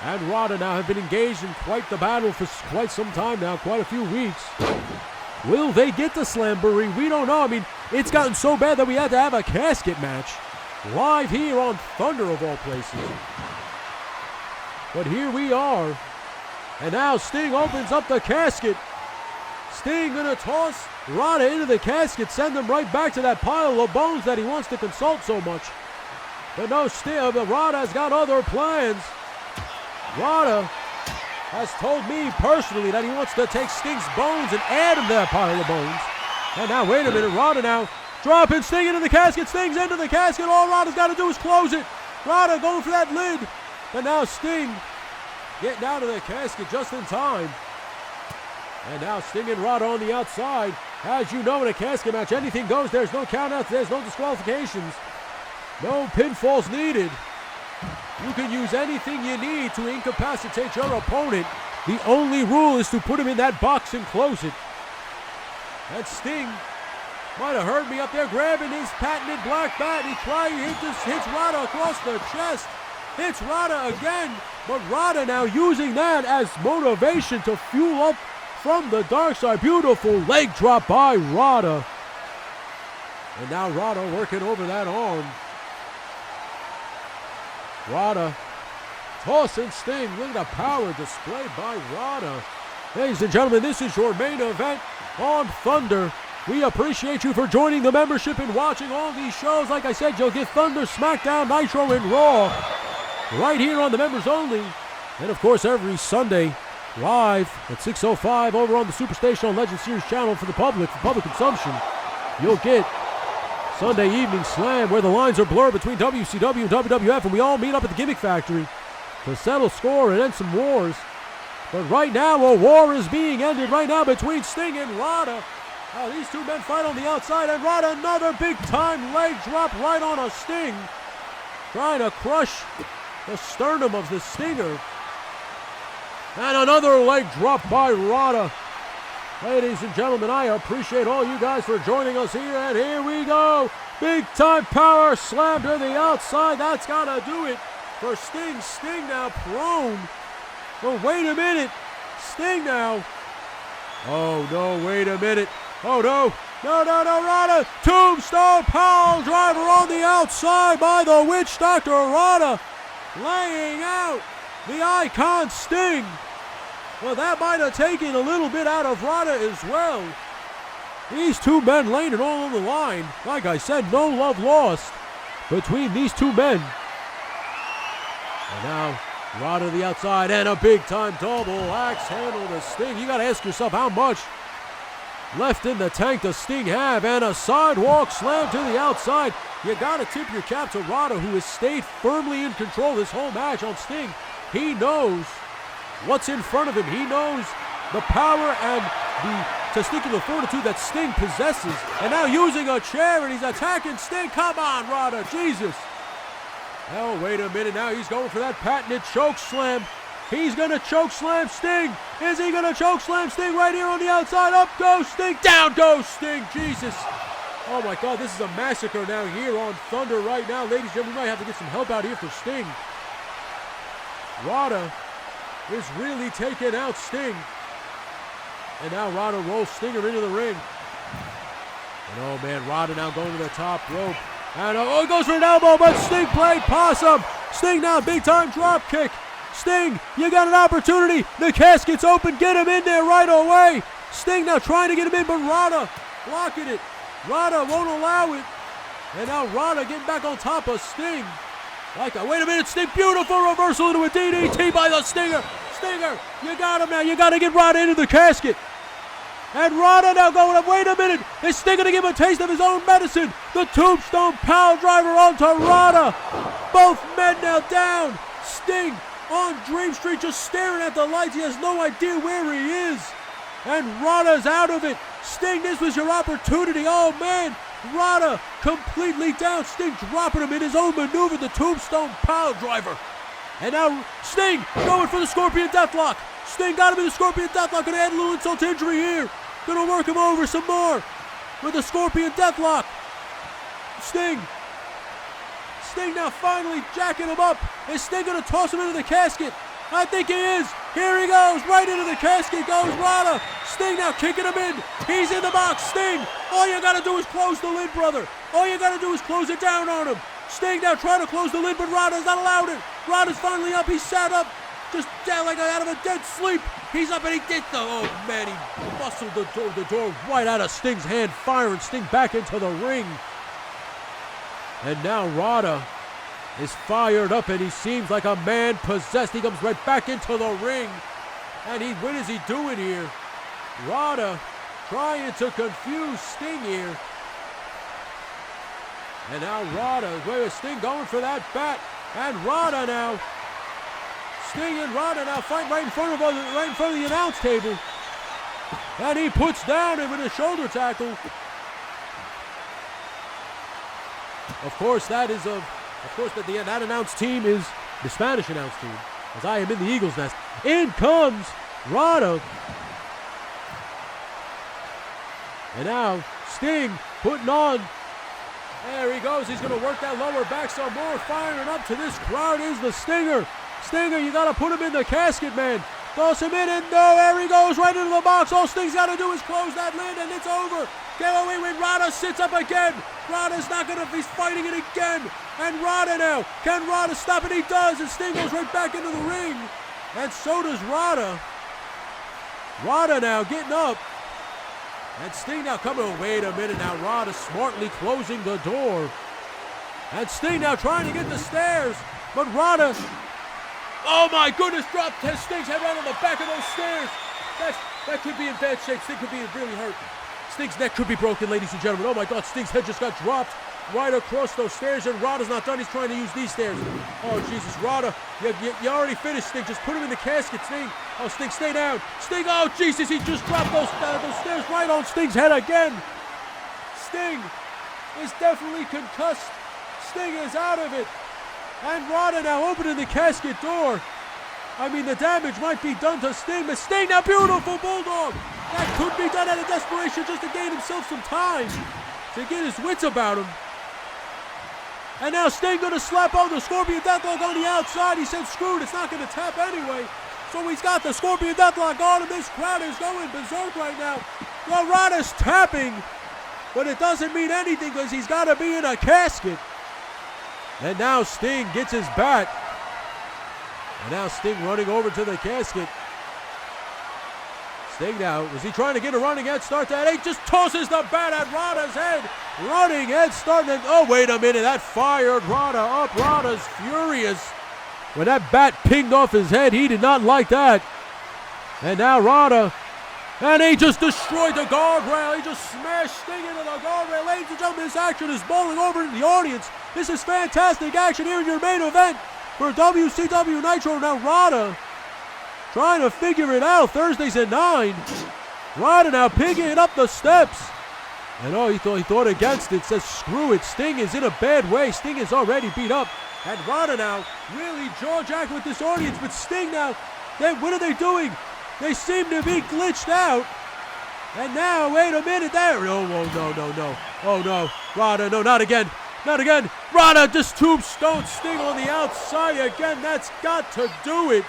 and Rada now have been engaged in quite the battle for quite some time now, quite a few weeks. Will they get the Slamboree? We don't know. I mean, it's gotten so bad that we had to have a casket match live here on Thunder of all places. But here we are. And now Sting opens up the casket. Sting gonna toss Rada into the casket, send him right back to that pile of bones that he wants to consult so much. But no, Rada has got other plans. Rada has told me personally that he wants to take Sting's bones and add them to that pile of bones. And now, wait a minute, Rada now dropping Sting into the casket. Sting's into the casket. All Rada's got to do is close it. Rada going for that lid. But now Sting getting out of the casket just in time. And now Sting and Rada on the outside. As you know, in a casket match, anything goes. There's no countouts. There's no disqualifications. No pinfalls needed. You can use anything you need to incapacitate your opponent. The only rule is to put him in that box and close it. That Sting might have heard me up there grabbing his patented black bat. He hits Rada across the chest. Hits Rada again. But Rada now using that as motivation to fuel up from the dark side. Beautiful leg drop by Rada. And now Rada working over that arm. Rada tossing Sting. Look at the power displayed by Rada. Ladies and gentlemen, this is your main event on Thunder. We appreciate you for joining the membership and watching all these shows. Like I said, you'll get Thunder, SmackDown, Nitro, and Raw right here on the members only. And of course, every Sunday live at 6:05 over on the Superstation on Legend Series channel for public consumption. You'll get Sunday Evening Slam, where the lines are blurred between WCW and WWF, and we all meet up at the Gimmick Factory to settle score and end some wars. But right now, a war is being ended right now between Sting and Rada. These two men fight on the outside, and Rada another big-time leg drop right on a Sting, trying to crush the sternum of the Stinger. And another leg drop by Rada. Ladies and gentlemen, I appreciate all you guys for joining us here, and here we go. Big-time power slam to the outside. That's got to do it for Sting. Sting now prone. But wait a minute. Sting now Oh no, wait a minute. Oh no. No, Rada. Tombstone Power Driver on the outside by the Witch Doctor Rada. Laying out the Icon Sting. Well, that might have taken a little bit out of Rada as well. These two men laying it all on the line. Like I said, no love lost between these two men. And now, Rada to the outside and a big-time double axe handle to Sting. You got to ask yourself how much left in the tank does Sting have? And a sidewalk slam to the outside. You got to tip your cap to Rada, who has stayed firmly in control this whole match on Sting. He knows what's in front of him. He knows the power and the testicular fortitude that Sting possesses. And now using a chair, and he's attacking Sting. Come on, Rada, Jesus. Oh, wait a minute. Now he's going for that patented choke slam. He's going to choke slam Sting. Is he going to choke slam Sting right here on the outside? Up goes Sting. Down goes Sting. Jesus. Oh, my God. This is a massacre now here on Thunder right now. Ladies and gentlemen, we might have to get some help out here for Sting. Rada is really taking out Sting. And now Rada rolls Stinger into the ring. And oh, man, Rada now going to the top rope. And oh, he goes for an elbow, but Sting played possum. Sting now, big-time drop kick. Sting, you got an opportunity. The casket's open. Get him in there right away. Sting now trying to get him in, but Rada blocking it. Rada won't allow it. And now Rada getting back on top of Sting. Wait a minute, Sting, beautiful reversal into a DDT by the Stinger. Stinger, you got him now. You got to get Rada into the casket. And Rada now going up. Wait a minute. Is Sting going to give him a taste of his own medicine? The Tombstone Power Driver onto Rada. Both men now down. Sting on Dream Street just staring at the lights. He has no idea where he is. And Rada's out of it. Sting, this was your opportunity. Oh, man. Rada completely down. Sting dropping him in his own maneuver. The Tombstone Power Driver. And now Sting going for the Scorpion Deathlock. Sting got him in the Scorpion Deathlock. Gonna add a little insult to injury here. Gonna work him over some more with the Scorpion Deathlock. Sting now finally jacking him up. Is Sting gonna toss him into the casket? I think he is. Here he goes. Right into the casket goes Rada. Sting now kicking him in. He's in the box. Sting, all you gotta do is close the lid, brother. All you gotta do is close it down on him. Sting now trying to close the lid, but Rada's not allowed it. Rada's finally up. He sat up. Just down like out of a dead sleep. He's up and he did the, oh man, he muscled the door right out of Sting's hand, firing Sting back into the ring. And now Rada is fired up and he seems like a man possessed. He comes right back into the ring. And what is he doing here? Rada trying to confuse Sting here. And now Rada, where is Sting going for that bat? And Rada now. Sting and Rada now fight right in front of the announce table. And he puts down him with a shoulder tackle. Of course, that announce team is the Spanish announce team, as I am in the Eagle's nest. In comes Rada. And now Sting putting on. There he goes. He's going to work that lower back some more. Firing up to this crowd is the Stinger. Stinger, you got to put him in the casket, man. Toss him in, and there he goes, right into the box. All Sting's got to do is close that lid, and it's over. Get away when Rada sits up again. Rada's not going to, he's fighting it again. And Rada now. Can Rada stop it? He does, and Sting goes right back into the ring. And so does Rada. Rada now getting up. And Sting now coming, oh, wait a minute now. Rada smartly closing the door. And Sting now trying to get the stairs. But Rada, oh my goodness, dropped Sting's head right on the back of those stairs. That could be in bad shape. Sting could be really hurt. Sting's neck could be broken, ladies and gentlemen. Oh my God, Sting's head just got dropped right across those stairs, and Rada's not done. He's trying to use these stairs. Oh Jesus, Rada, you already finished, Sting. Just put him in the casket, Sting. Oh, Sting, stay down. Sting, oh Jesus, he just dropped those stairs right on Sting's head again. Sting is definitely concussed. Sting is out of it. And Rada now opening the casket door. I mean, the damage might be done to Sting, but Sting now, beautiful bulldog. That could be done out of desperation just to gain himself some time, to get his wits about him. And now Sting going to slap on the Scorpion Deathlock on the outside. He said, screw it, it's not going to tap anyway. So he's got the Scorpion Deathlock on him. This crowd is going berserk right now. Well, Rada's tapping, but it doesn't mean anything because he's got to be in a casket. And now Sting gets his bat. And now Sting running over to the casket. Sting now, was he trying to get a running head start that? He just tosses the bat at Rada's head. Running head start. Oh, wait a minute. That fired Rada up. Rada's furious. When that bat pinged off his head, he did not like that. And now Rada. And he just destroyed the guardrail. He just smashed Sting into the guardrail. Ladies and gentlemen, this action is bowling over into the audience. This is fantastic action here in your main event for WCW Nitro. Now Rada trying to figure it out. Thursdays at 9. Rada now picking it up the steps. And oh, he thought against it. Says screw it. Sting is in a bad way. Sting is already beat up. And Rada now really jaw-jacking with this audience. But Sting now, what are they doing? They seem to be glitched out. And now, wait a minute there. Oh, no. Oh, no. Rada, no, not again. Not again. Rada just tombstone Sting on the outside again. That's got to do it.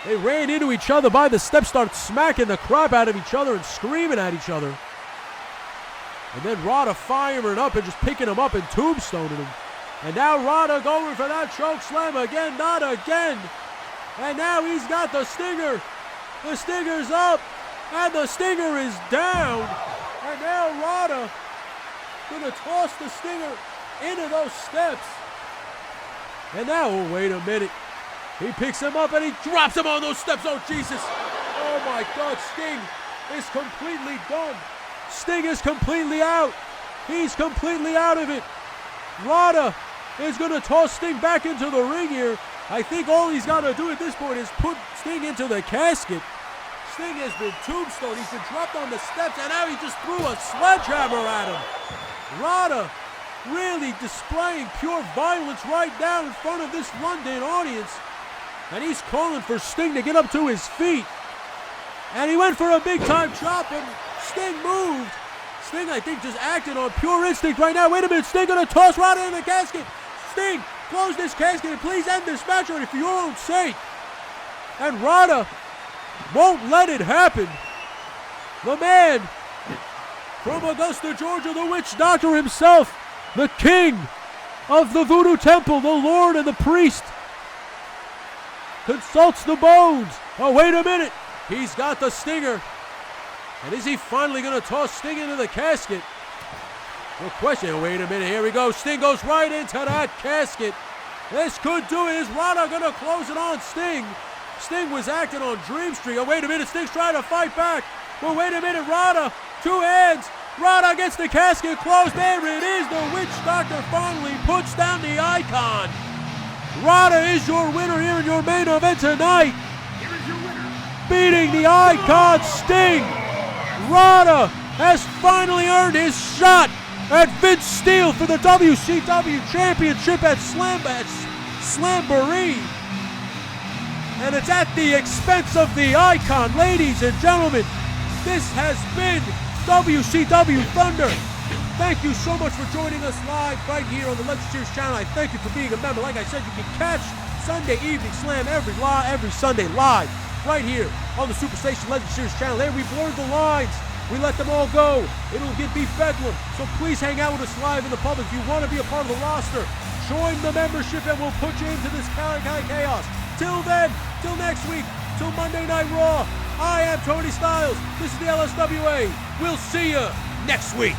They ran into each other by the steps, started smacking the crap out of each other and screaming at each other. And then Rada firing up and just picking him up and tombstoning him. And now Rada going for that choke slam again, not again. And now he's got the Stinger. The Stinger's up, and the Stinger is down. And now Rada gonna toss the Stinger into those steps. And now, oh, wait a minute. He picks him up and he drops him on those steps. Oh, Jesus. Oh, my God. Sting is completely done. Sting is completely out. He's completely out of it. Rada is going to toss Sting back into the ring here. I think all he's got to do at this point is put Sting into the casket. Sting has been tombstone. He's been dropped on the steps, and now he just threw a sledgehammer at him. Rada really displaying pure violence right down in front of this London audience. And he's calling for Sting to get up to his feet. And he went for a big-time chop, and Sting moved. Sting, I think, just acted on pure instinct right now. Wait a minute, Sting gonna toss Rada in the casket. Sting, close this casket and please end this match already for your own sake. And Rada won't let it happen. The man from Augusta, Georgia, the witch doctor himself, the king of the Voodoo Temple, the Lord and the priest, consults the bones. Oh, wait a minute. He's got the Stinger. And is he finally going to toss Sting into the casket? No question. Wait a minute. Here we go. Sting goes right into that casket. This could do it. Is Rada going to close it on Sting? Sting was acting on Dream Streak. Oh, wait a minute. Sting's trying to fight back. But wait a minute. Rada, two hands. Rada gets the casket closed. There it is. The witch doctor finally puts down the icon. Rada is your winner here in your main event tonight. Here is your winner. Beating the icon Sting. Rada has finally earned his shot at Vince Steele for the WCW Championship at Slamboree. And it's at the expense of the icon. Ladies and gentlemen, this has been WCW Thunder. Thank you so much for joining us live right here on the Legend Series channel. I thank you for being a member. Like I said, you can catch Sunday Evening Slam every Sunday live right here on the Superstation Legend Series channel. There we blurred the lines. We let them all go. It'll be bedlam. So please hang out with us live in the public. If you want to be a part of the roster, join the membership and we'll put you into this kind of chaos. Till then, till next week, till Monday Night Raw, I am Tony Styles. This is the LSWA. We'll see you next week.